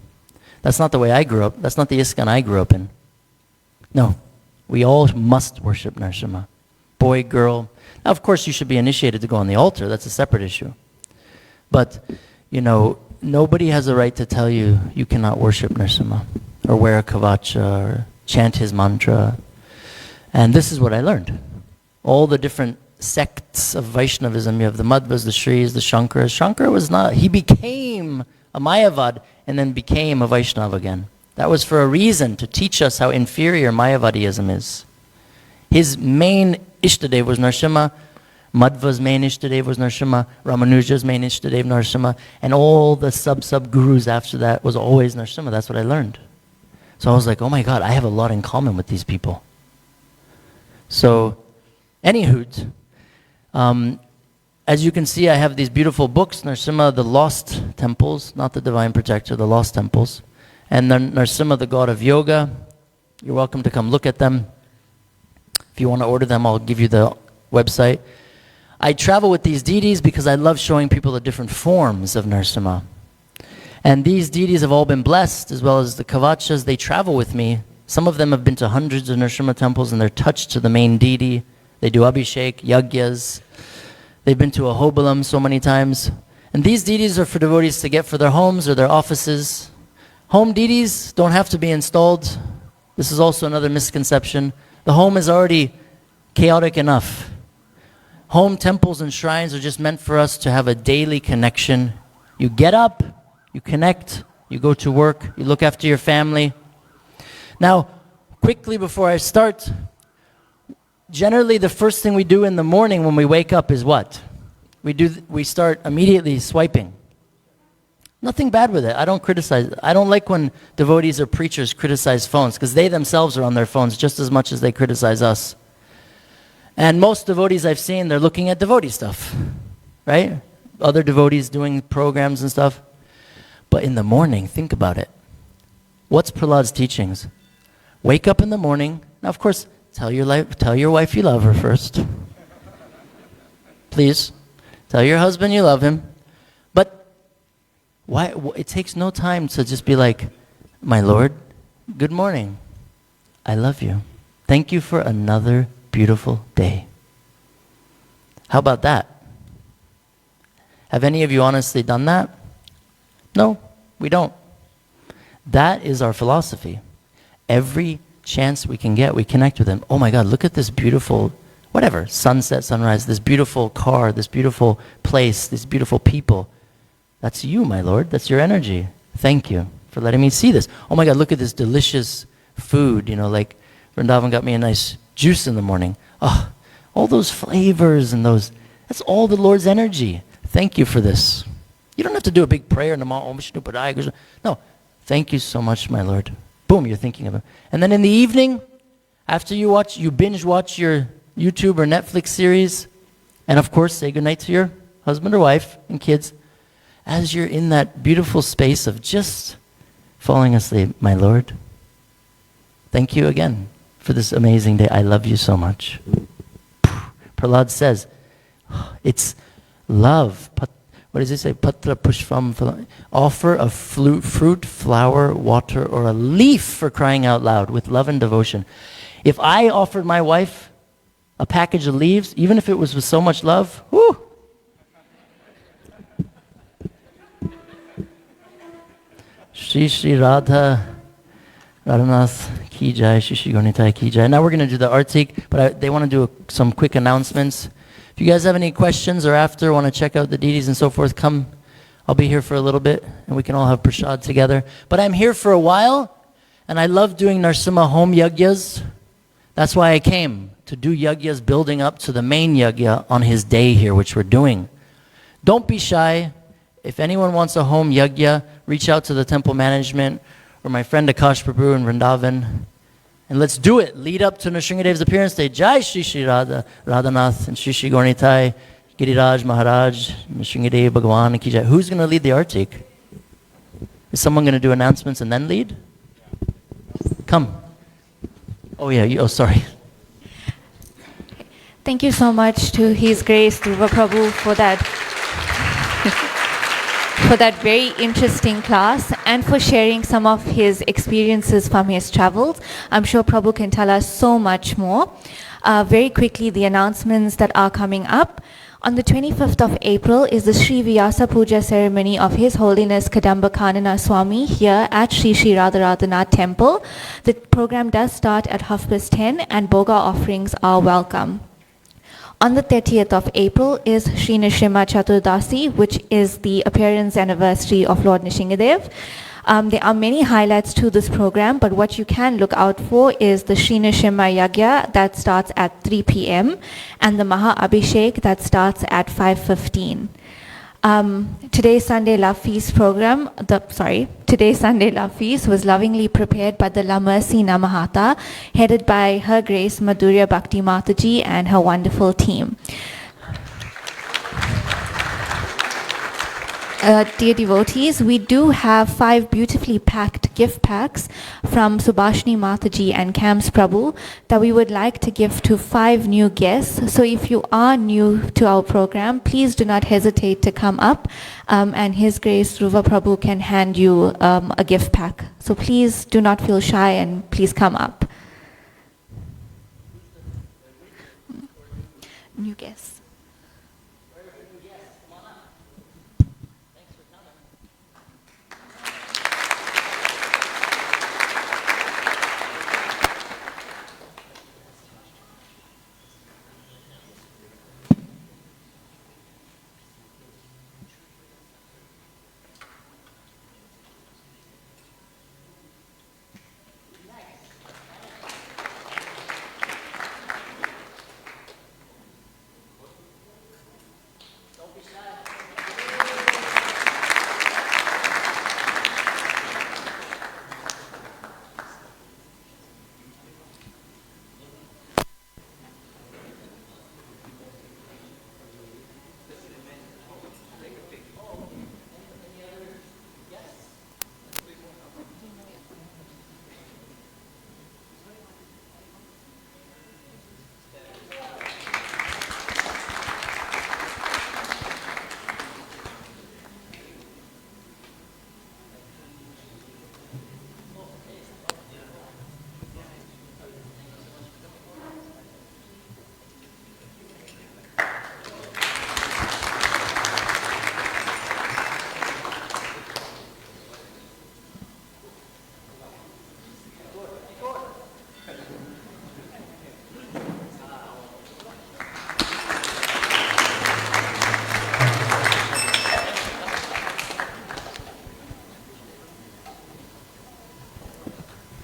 That's not the way I grew up. That's not the ISKCON I grew up in. No, we all must worship Nrsimha. Boy, girl. Now, of course, you should be initiated to go on the altar. That's a separate issue. But, you know, nobody has a right to tell you you cannot worship Nrsimha or wear a kavacha or chant his mantra. And this is what I learned. All the different sects of Vaishnavism, you have the Madhvas, the Shris, the Shankaras. Shankara was not, he became a Mayavad and then became a Vaishnava again. That was for a reason, to teach us how inferior Mayavadism is. His main Ishtadev was Nrsimha, Madhva's main Ishtadev was Nrsimha, Ramanuja's main Ishtadev Nrsimha, and all the sub-gurus after that was always Nrsimha. That's what I learned. So I was like, oh my God, I have a lot in common with these people. So, anywho, as you can see, I have these beautiful books, Nrsimha, the Lost Temples, not the Divine Protector, the Lost Temples, and then Nrsimha, the God of Yoga. You're welcome to come look at them. If you want to order them, I'll give you the website. I travel with these deities because I love showing people the different forms of Nrsimha. And these deities have all been blessed, as well as the kavachas. They travel with me. Some of them have been to hundreds of Nrsimha temples, and they're touched to the main deity. They do abhishek, yagyas. They've been to Ahobalam so many times. And these deities are for devotees to get for their homes or their offices. Home deities don't have to be installed. This is also another misconception. The home is already chaotic enough. Home temples and shrines are just meant for us to have a daily connection. You get up, you connect, you go to work, you look after your family. Now, quickly before I start, generally the first thing we do in the morning when we wake up is what? We start immediately swiping. Nothing bad with it. I don't criticize. I don't like when devotees or preachers criticize phones, because they themselves are on their phones just as much as they criticize us. And most devotees I've seen, they're looking at devotee stuff, right? Other devotees doing programs and stuff. But in the morning, think about it. What's Prahlad's teachings? Wake up in the morning. Now, of course, tell your wife you love her first. Please. Tell your husband you love him. But why? It takes no time to just be like, my Lord, good morning. I love you. Thank you for another beautiful day. How about that? Have any of you honestly done that? No, we don't. That is our philosophy. Every chance we can get, we connect with him. Oh my God, look at this beautiful, whatever, sunset, sunrise, this beautiful car, this beautiful place, these beautiful people. That's you, my Lord. That's your energy. Thank you for letting me see this. Oh my God, look at this delicious food. You know, like Vrindavan got me a nice juice in the morning. Oh, all those flavors and those, that's all the Lord's energy. Thank you for this. You don't have to do a big prayer. No, thank you so much, my Lord. Boom, you're thinking of him. And then in the evening, after you binge watch your YouTube or Netflix series, and of course say goodnight to your husband or wife and kids, as you're in that beautiful space of just falling asleep, my Lord, thank you again for this amazing day. I love you so much. Prahlad says, it's love. What does he say? Patra pushpam. Offer a fruit, flower, water, or a leaf, for crying out loud, with love and devotion. If I offered my wife a package of leaves, even if it was with so much love, whoo! Shri Shri Radha Radhanath Ki Jai, Shri Shri Gaunitai Ki Jai. Now we're going to do the artik, but they want to do some quick announcements. If you guys have any questions or after want to check out the deities and so forth, come. I'll be here for a little bit and we can all have prasad together. But I'm here for a while and I love doing Nrsimha home yagyas. That's why I came, to do yagyas building up to the main yagya on his day here, which we're doing. Don't be shy. If anyone wants a home yagya, reach out to the temple management or my friend Akash Prabhu in Vrindavan. And let's do it. Lead up to Nrsimha's appearance day. Jai Shri Shri Radhanath and Shri Shri Gaurnitai, Giriraj Maharaj, Nrsimhadev Bhagavan Ki Jai. Who's going to lead the artik? Is someone going to do announcements and then lead? Come. Oh yeah, sorry. Thank you so much to His Grace Dhruva Prabhu for that for that very interesting class and for sharing some of his experiences from his travels. I'm sure Prabhu can tell us so much more. Very quickly, the announcements that are coming up. On the 25th of April is the Sri Vyasa Puja ceremony of His Holiness Kadamba Kanana Swami here at Sri Sri Radharadhanath Temple. The program does start at 10:30 and Boga offerings are welcome. On the 30th of April is Sri Nrsimha Chaturdasi, which is the appearance anniversary of Lord Nrsimhadev. There are many highlights to this program, but what you can look out for is the Sri Nrsimha Yagya that starts at 3 p.m. and the Maha Abhishek that starts at 5:15. Today's Sunday Love Feast program, today's Sunday Love Feast was lovingly prepared by the La Mercy Namahata, headed by Her Grace Madhurya Bhakti Mataji and her wonderful team. Dear devotees, we do have 5 beautifully packed gift packs from Subhashini Mataji and Kams Prabhu that we would like to give to 5 new guests. So if you are new to our program, please do not hesitate to come up and His Grace Dhruva Prabhu can hand you a gift pack. So please do not feel shy and please come up. New guests.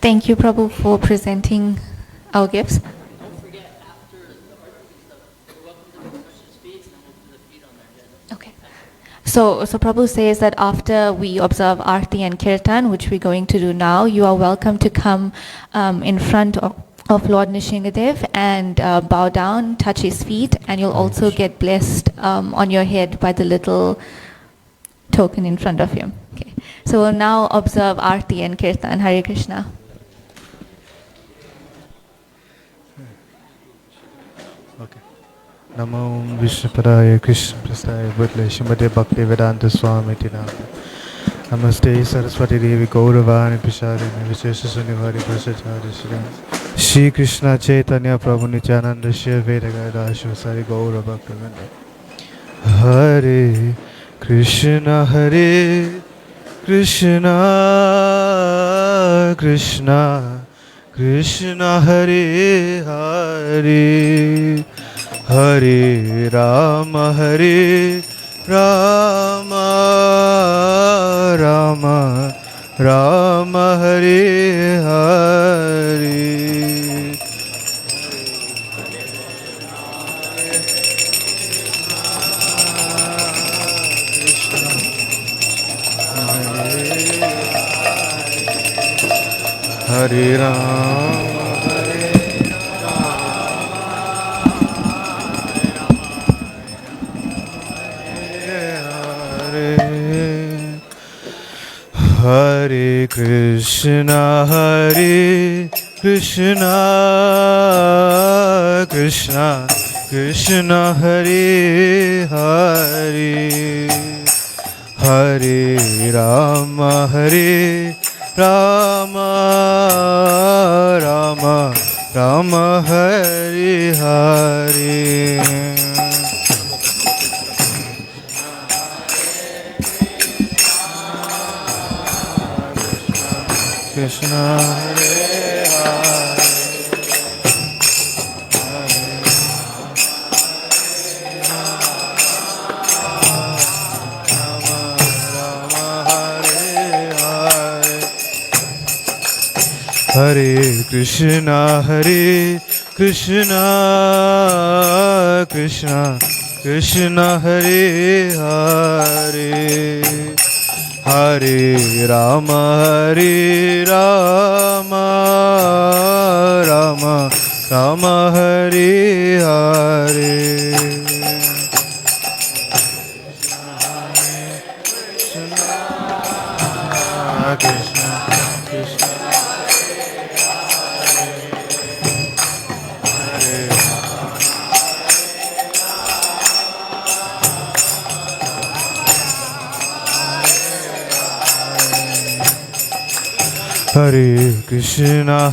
Thank you, Prabhu, for presenting our gifts. Don't forget, after the artik, you're welcome to do precious beads and then we'll do the feet on their head. Okay. So Prabhu says that after we observe Aarti and Kirtan, which we're going to do now, you are welcome to come in front of Lord Nrsimhadev and bow down, touch his feet, and you'll also get blessed on your head by the little token in front of you. Okay. So we'll now observe Aarti and Kirtan. Hare Krishna. Namo Vishnupadaya Krishna Prasthaya Bhutale Srimate Bhakti Vedanta Swami Tinam Namaste Saraswati Devi Gauravani Prashadini Vishesha Sunivari Prasachari Shri Krishna Chaitanya Prabhu Nityananda Shri Vedagada Shivasari Gaura Bhaktivinoda Hare Krishna Krishna Krishna Krishna Hare Hare Hare Rama Rama Rama Hare Hare. Hare Rama Hare Krishna Krishna Krishna Krishna Hare Hare Hare Rama Rama Rama Rama Hare Hare. Krishna Hare Hare Hare Krishna Krishna Krishna Krishna Hare Hare Hare Rama Rama Rama Hare Hare. Hare Krishna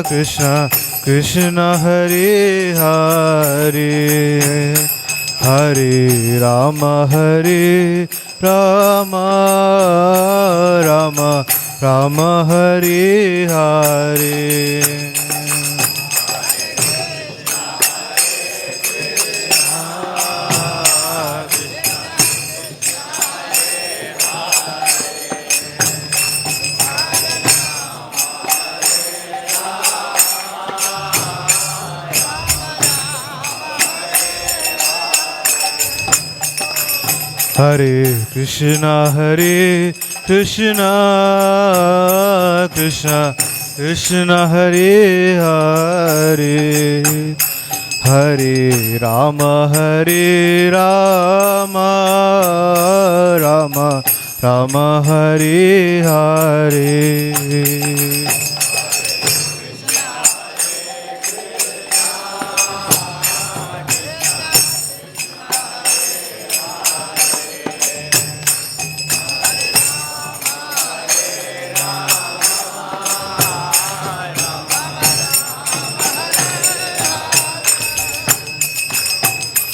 Krishna Krishna Hare Hare Hare Rama Rama Rama Hare Hare. Hare Krishna Krishna Krishna Hare Hare Hare Rama Rama Rama Hare Hare.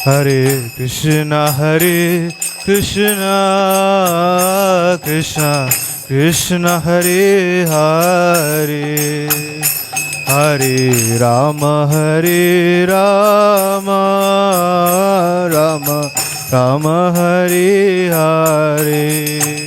Hare Krishna Krishna Krishna Hare Hare Hare Rama Rama Rama Hare Hare.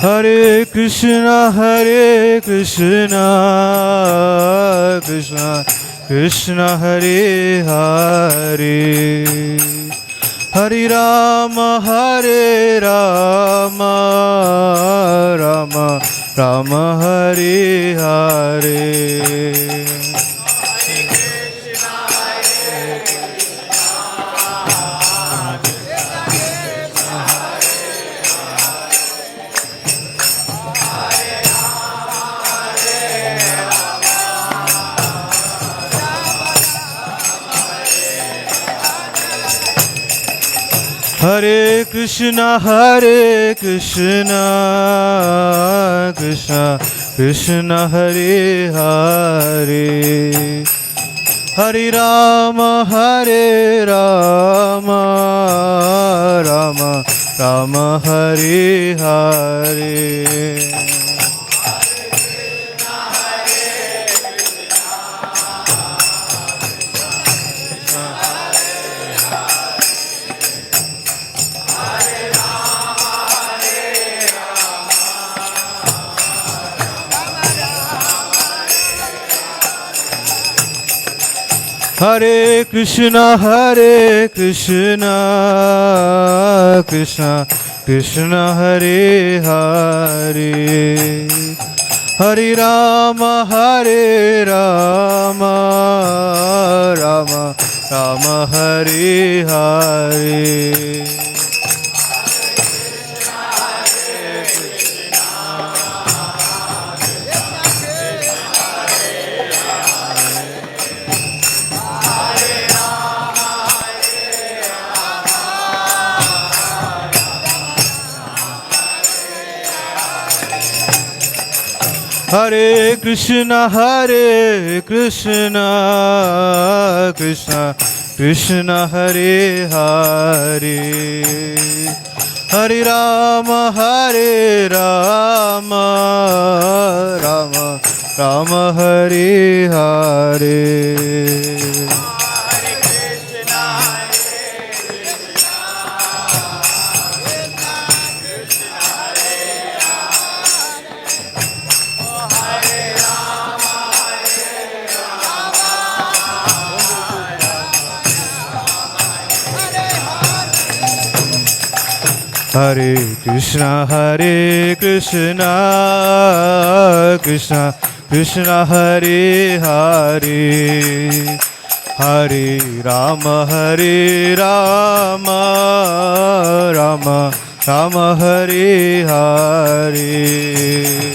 Hare Krishna Krishna Krishna Hare Hare Hare Rama Rama Rama Hare Hare. Hare Krishna Krishna Krishna Hare Hare Hare Rama Rama Rama Hare Hare Hare Krishna Krishna Krishna Hare Hare Hare Rama Rama Rama Hare Hare Hare Krishna Krishna Krishna Hare Hare Hare Rama Rama Rama Hare Hare Hare Krishna Krishna Krishna Hare Hare Hare Rama Rama Rama Hare Hare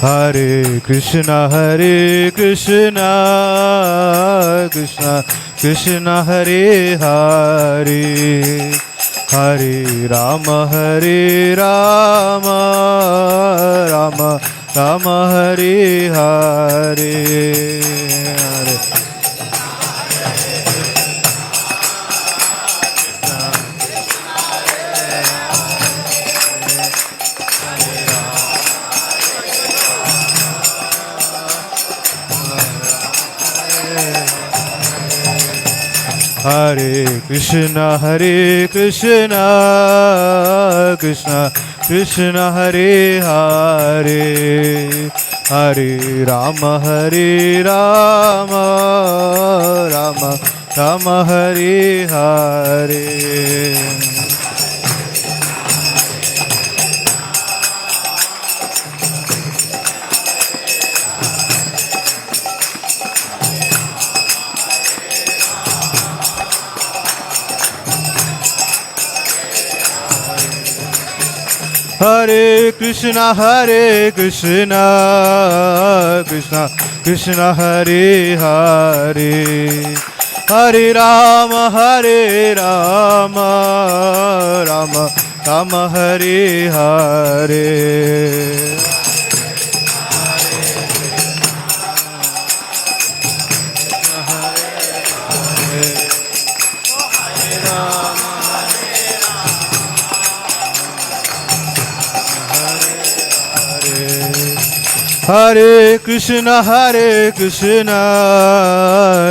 Hare Krishna Krishna Krishna Hare Hare Hare Rama Rama Rama Hare Hare Hare Krishna Krishna Krishna Hare Hare Hare Rama Rama Rama Hare Hare Hare Krishna Krishna Krishna Hare Hare Hare Rama Rama Rama Hare Hare Hare Krishna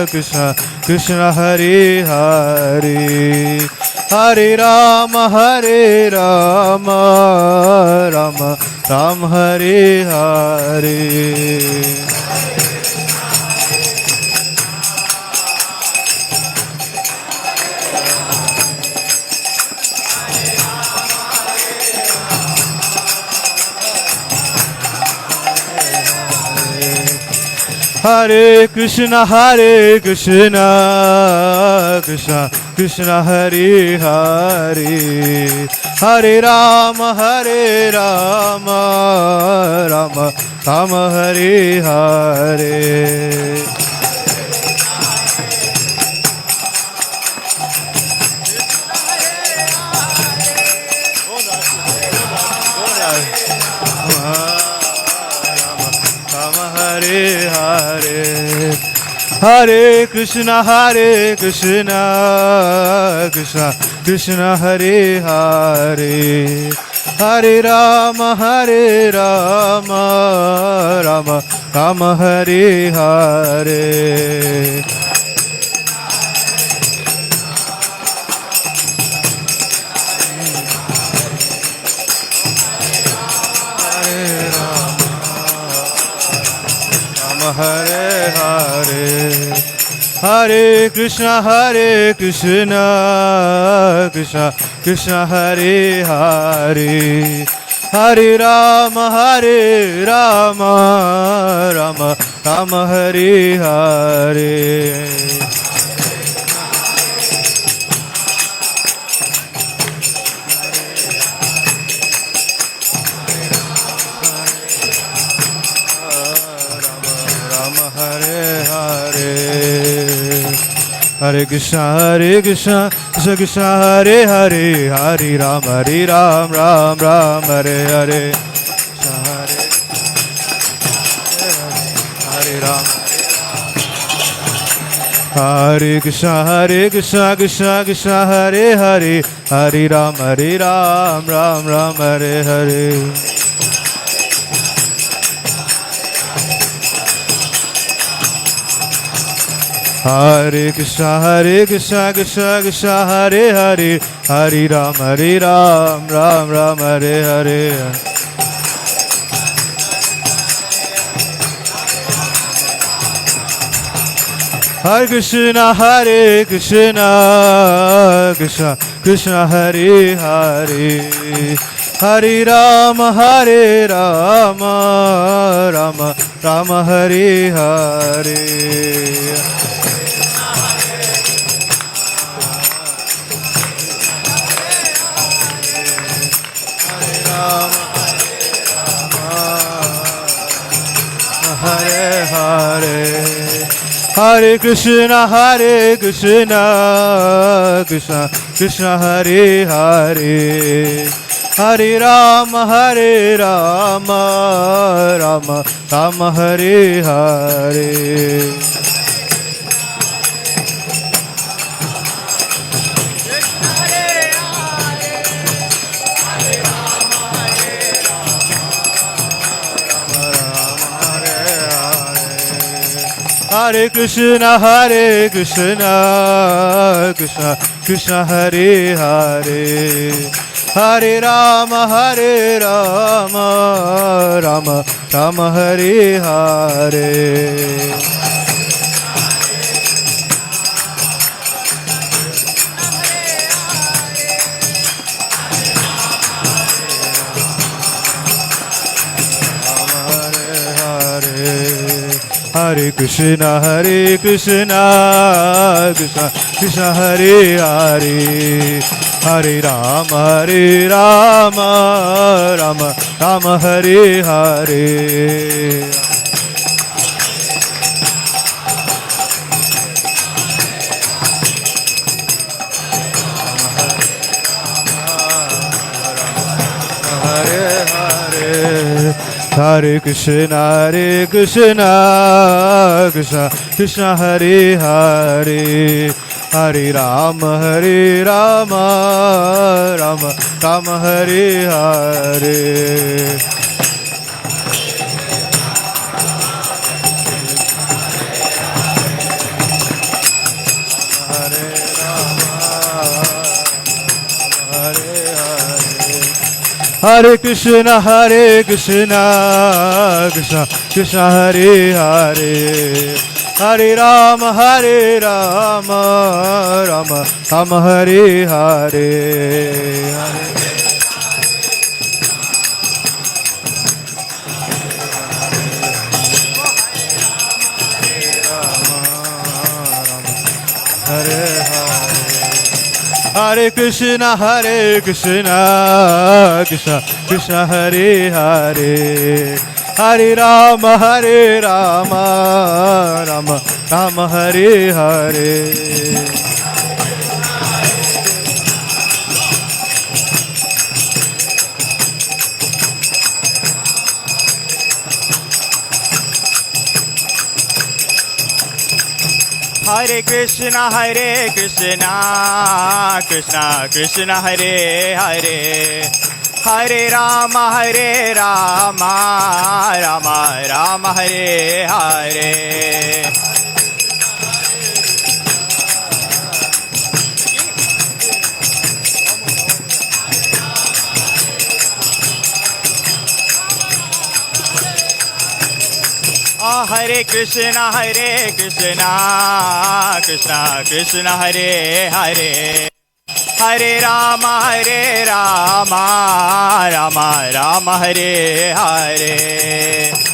Krishna Krishna Hare Hare Hare Rama Rama Rama Hare Hare Hare Krishna, Krishna Krishna, Hare Hare, Hare Rama, Rama Rama, Hare Hare. Hare Hare, Hare Krishna, Krishna Krishna, Hare Hare, Hare Rama, Rama Rama, Hare Hare. Hare Hare, Hare Krishna, Krishna Krishna, Hare Hare, Hare Rama, Rama Rama, Hare Hare. Hare Krishna, Krishna Krishna, Hare Hare, Hare Ram, Ram Hare Hare, Hare Ram. Hare Krishna, Krishna Krishna, Hare Hare, Hare Ram, Ram Hare Hare. Hare Krishna, Krishna Krishna, Hare Hare, Hare Ram, Ram Hare Hare. Hare Krishna, Krishna Krishna, Hare Hare, Hare Rama, Rama Hare Hare. Hare Hare, Hare Krishna, Krishna Krishna, Hare Hare, Hare Rama, Rama Hare Hare. Hare Krishna, Krishna Krishna, Hare Hare, Hare Rama, Rama Hare Hare. Hare Krishna, Krishna Krishna, Hare Hare, Hare Rama, Rama Hare Hare. Hare Hare, Hare Krishna, Krishna Krishna, Hare Hare, Hare Rama, Rama Hare Hare. Hare Krishna, Krishna Krishna, Hare Hare, Hare Rama, Rama Hare Hare. Hare Krishna Krishna Krishna Hare Hare Hare Rama Rama Rama Hare Hare Hare Krishna Krishna Krishna Hare Hare Hare Rama Rama Rama Hare Hare Hare Krishna Krishna Krishna Hare Hare Hare Rama Rama Rama Hare Hare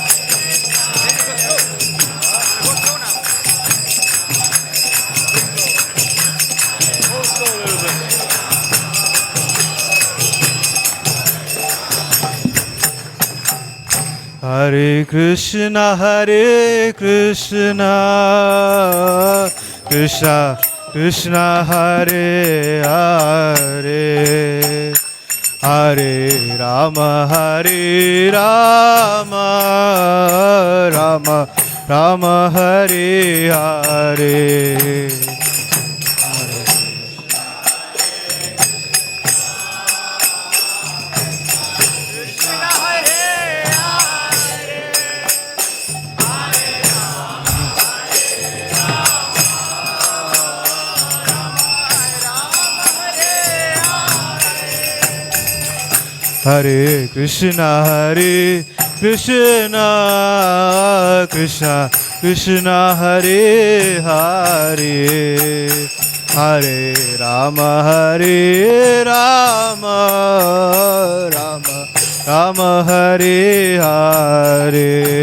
Hare Krishna Krishna Krishna Hare Hare Hare Rama Rama Rama Hare Hare Hare Krishna Krishna Krishna Hare Hare Hare Rama Rama Rama Hare Hare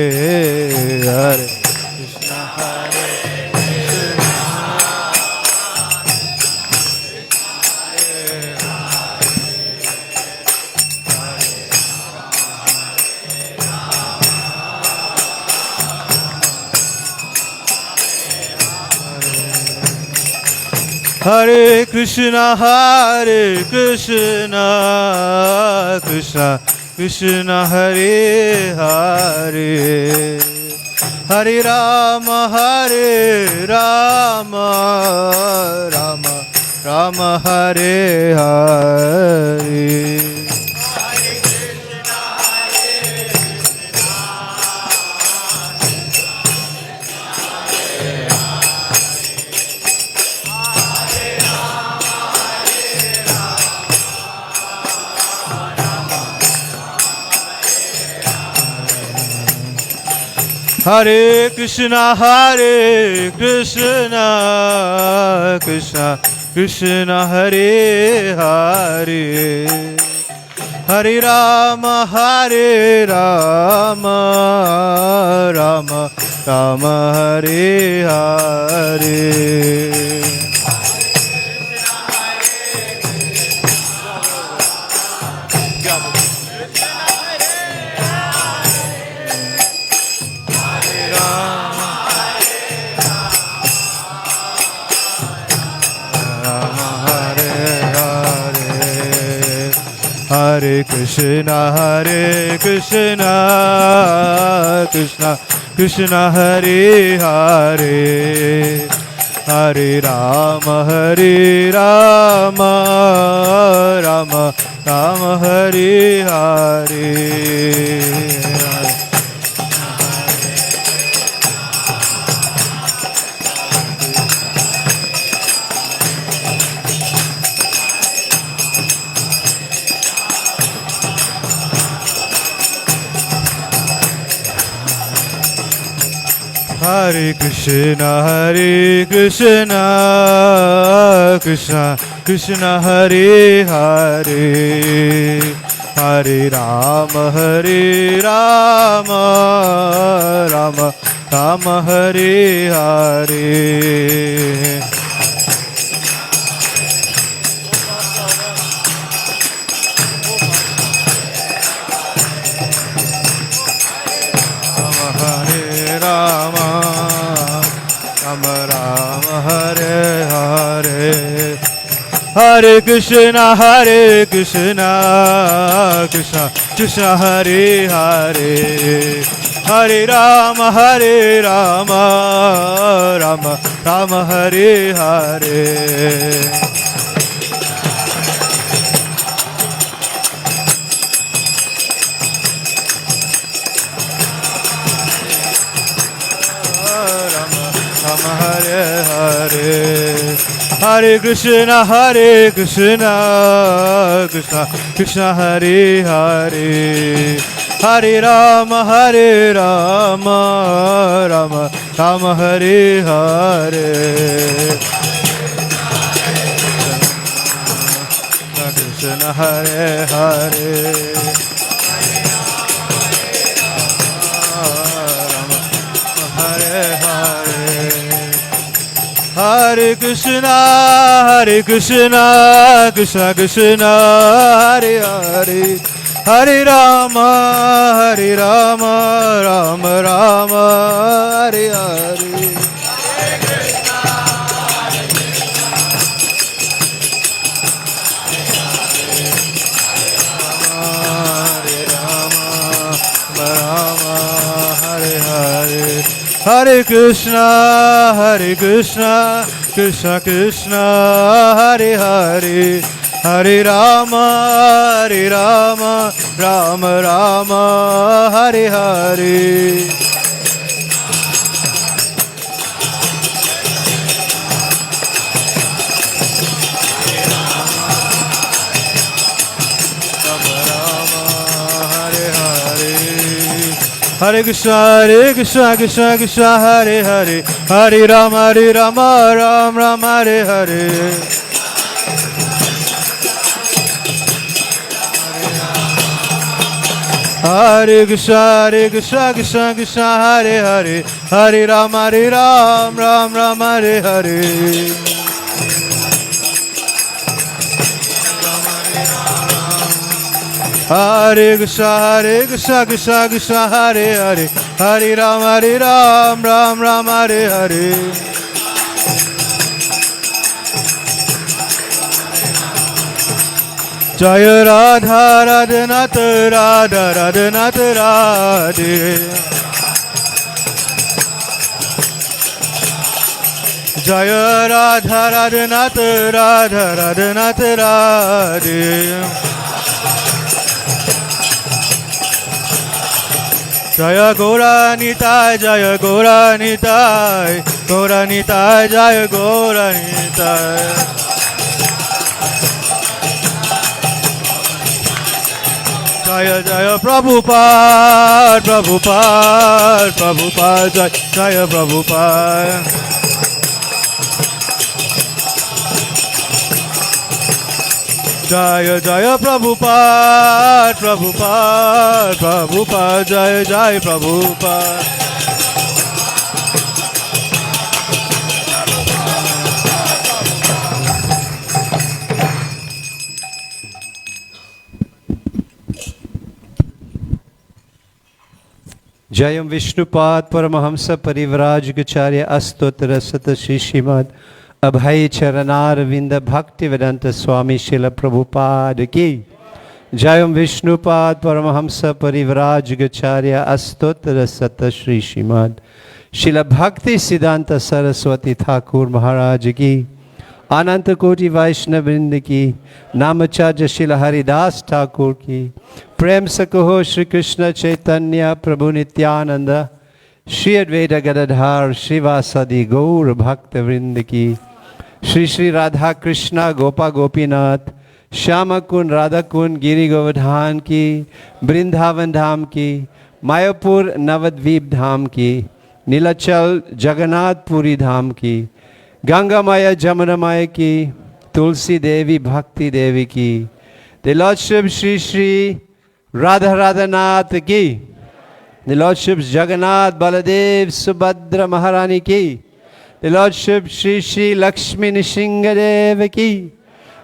Hare Krishna Hare Krishna Krishna Krishna Hare Hare Hare Rama Rama Rama Hare Hare Hare Krishna Krishna Krishna Hare Hare Hare Rama Rama Rama Hare Hare Hare Krishna Krishna Krishna Hare Hare Hare Rama Rama Rama Hare Hare Hare Krishna Krishna Krishna Hare Hare Hare Rama Rama Rama Hare Hare Hare Krishna Krishna Krishna Hare Hare Hare Rama Rama Rama Hare Hare Hare Hare Hare Krishna Krishna Krishna Hare Hare Hare Rama Rama Rama Hare Hare Krishna Hare Hare Hare Hare Hare Krishna Krishna Krishna Hare Hare Hare Rama Rama Rama Hare Hare Hare Krishna Krishna Krishna Hare Hare Hare Rama Rama Rama Hare Hare Hare Krishna Krishna Krishna Hare Hare Hare Rama Rama Hare Hare Hare Krishna Krishna Krishna Hare Hare Hare Rama Rama Hare Hare Hare Krishna Krishna Krishna Hare Hare Hare Rama Rama Hare Hare Jaya Radha Radhanath Radha Radhanath Radhe Jaya Radha Radhanath Radha Radhanath Radhe Jaya Gauranitai Jaya Gauranitai Gauranitai Jaya Gauranitai Jaya Jaya Prabhupada Prabhupada Prabhupada Jaya Jaya Prabhupada Jaya Jaya Prabhupada Prabhupada Prabhupada Jaya Jaya Prabhupada Jayam Vishnupad Paramahamsa Parivrajgacharya Astotra Sata Shishimad Abhay Charanar Vinda Bhakti Vedanta Swami Srila Prabhupada Ki Jayam Vishnupad Paramahamsa Parivrajgacharya Astotra Sata Shishimad Srila Bhakti Siddhanta Saraswati Thakur Maharaj Ki Ananta Koti Vaishnavrinda Ki Namacharya Srila Haridas Thakur Ki Prem Sakoho Shri Krishna Chaitanya Prabhu Nityananda Shri Advaita Gadadhar Srivasadi Gaur Bhakta Vrinda Ki Shri Shri Radha Krishna Gopa Gopinath Shyama Kun Radha Kun Giri Govardhan Ki Brindavan Dham Ki Mayapur Navadvip Dham Ki Nilachal Jagannath Puri Dham Ki Ganga Maya Jamuna Maya Ki Tulsi Devi Bhakti Devi Ki The Lordship Shri Shri Radha Radhanath Ki The Lordships Jagannath Baladev Subhadra Maharani Ki The Lordship Shri Shri Lakshmi Nishingadev Ki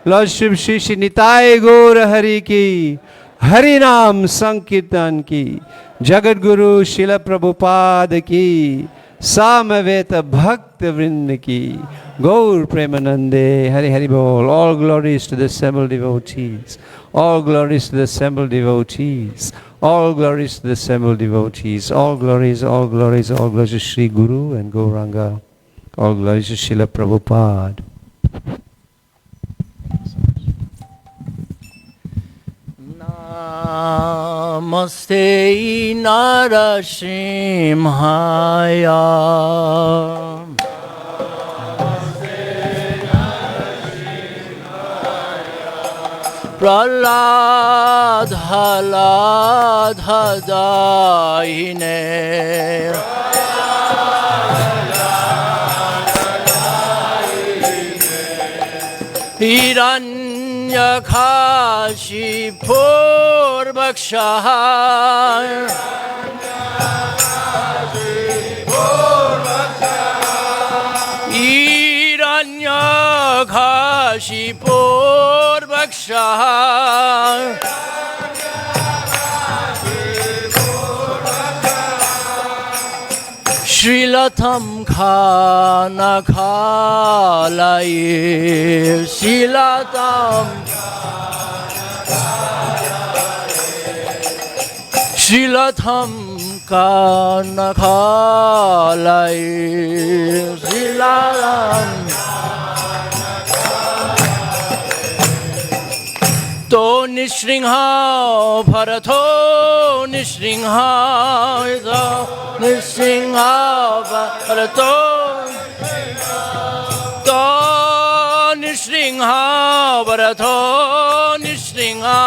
Lordship Shri Shri Nitai Gaur Hari Ki Hari Nam Sankirtan Ki Jagat Guru Srila Prabhupada Ki Samaveta Bhakta Vrinda ki, Gaur Premanande, Hari Hari Bol. All glories to the assembled devotees. All glories to the assembled devotees. All glories to the assembled devotees. All glories, all glories, all glories to Sri Guru and Gauranga. All glories to Srila Prabhupada. Namaste Nrsimhaya. Praladhaladhadaine Hiranyakashipurvaksha Shrilatam khana khalaye Shrilatam khana khalaye Shrilatam To Nrsimha Bharato Nrsimha Nrsimha Bharato To Nrsimha Bharato Nrsimha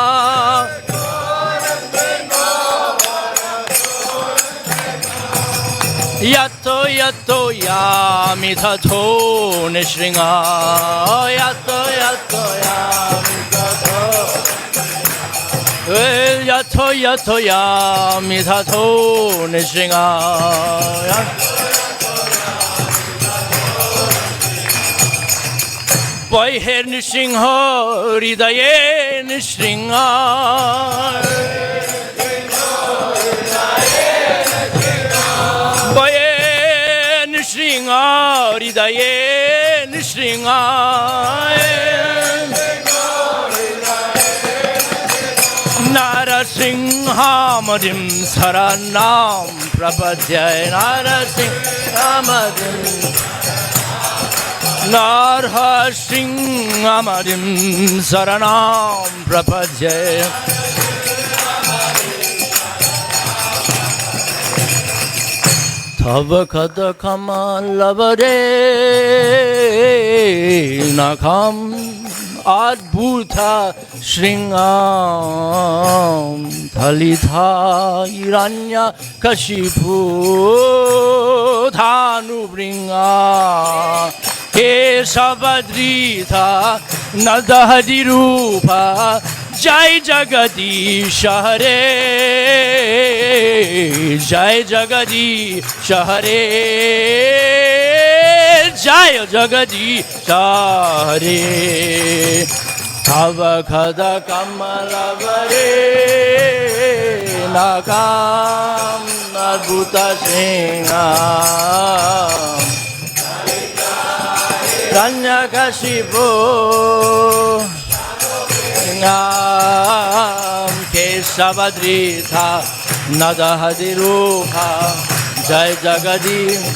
Yato yato yami tato Nrsimha Yato yato yami tato Yato yato yami tato Nrsimha Boy her Nrsimha Hridaye Nrsimha Boy Nrsimha Hridaye Nrsimha Nrsimhamadim saranam prapadyay Nrsimhamadim saranam prapadyay Tava kada kamalavare nakam Adbhuta Shringam Thalitha Hiranya Kashipu Dhanu Bringa Kesavadrita Nadahadirupa Jai Jagadish Hare Jai Jagadish Hare Jai Jagadish Hare Tava Khada Kamalavare Nakam Adbhuta Shringam Hiranyakashipu Kesavadrita Nadahadirupa Jai Jagadish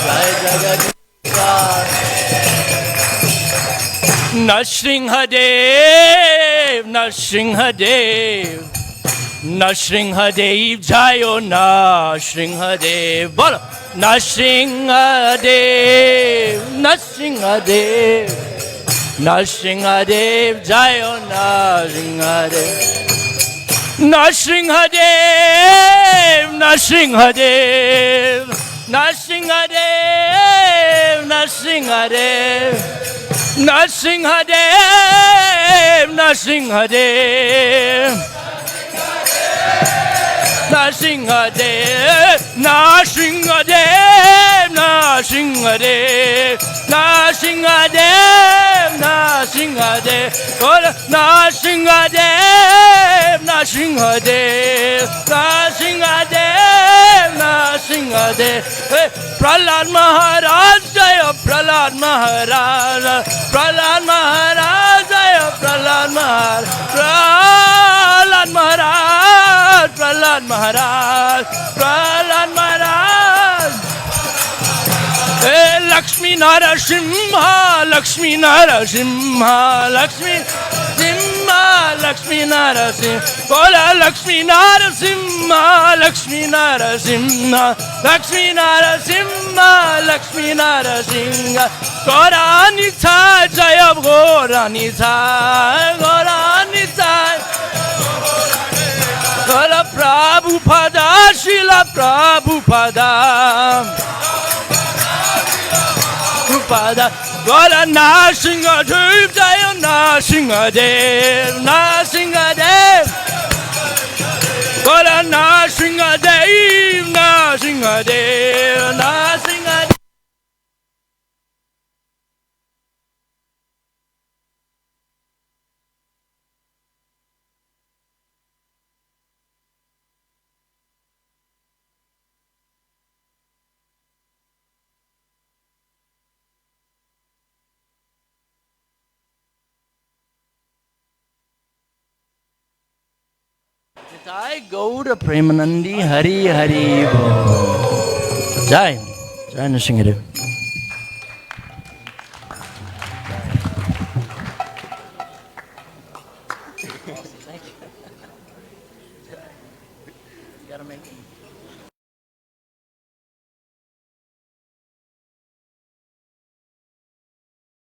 Jai Jagadish Nrsimhadev Nrsimhadev Nrsimhadev Jayo Nrsimhadev Bolo Nrsimhadev Nrsimhadev Nrsimhadev Jayo Nrsimhadev Nrsimhadev Nrsimhadev Nrsimhadev Nrsimhadev Nrsimhadev Nrsimhadev Nrsimhadev Nrsimhadev Nrsimhadev Nrsimhadev Nrsimhadev, Gora Nrsimhadev, Nrsimhadev, Nrsimhadev, Nrsimhadev. Hey, Prahlad Maharaj, Jaya Prahlad Maharaj, Prahlad Maharaj, Jaya Prahlad Maharaj, Prahlad Maharaj, Prahlad Maharaj, Prahlad Maharaj. Hey, Lakshmi Nrsimha, Lakshmi Nrsimha, Lakshmi Simha, Lakshmi Nrsimha, Bola Lakshmi Nrsimha, Lakshmi Nrsimha, Lakshmi Nrsimha, Lakshmi Nrsimha, Goranitha, Jaya Goranitha, Goranitha, Gora Prabhupada, Srila Prabhupada. Prabhupada, Gora Nrsimhadev, Jaya Nrsimhadev, Nrsimhadev, Gora Nrsimhadev, Nrsimhadev, Nrsimhadev. Jai Gauda Premanandi Hari Hari Bo. Jai Nrsimhadev.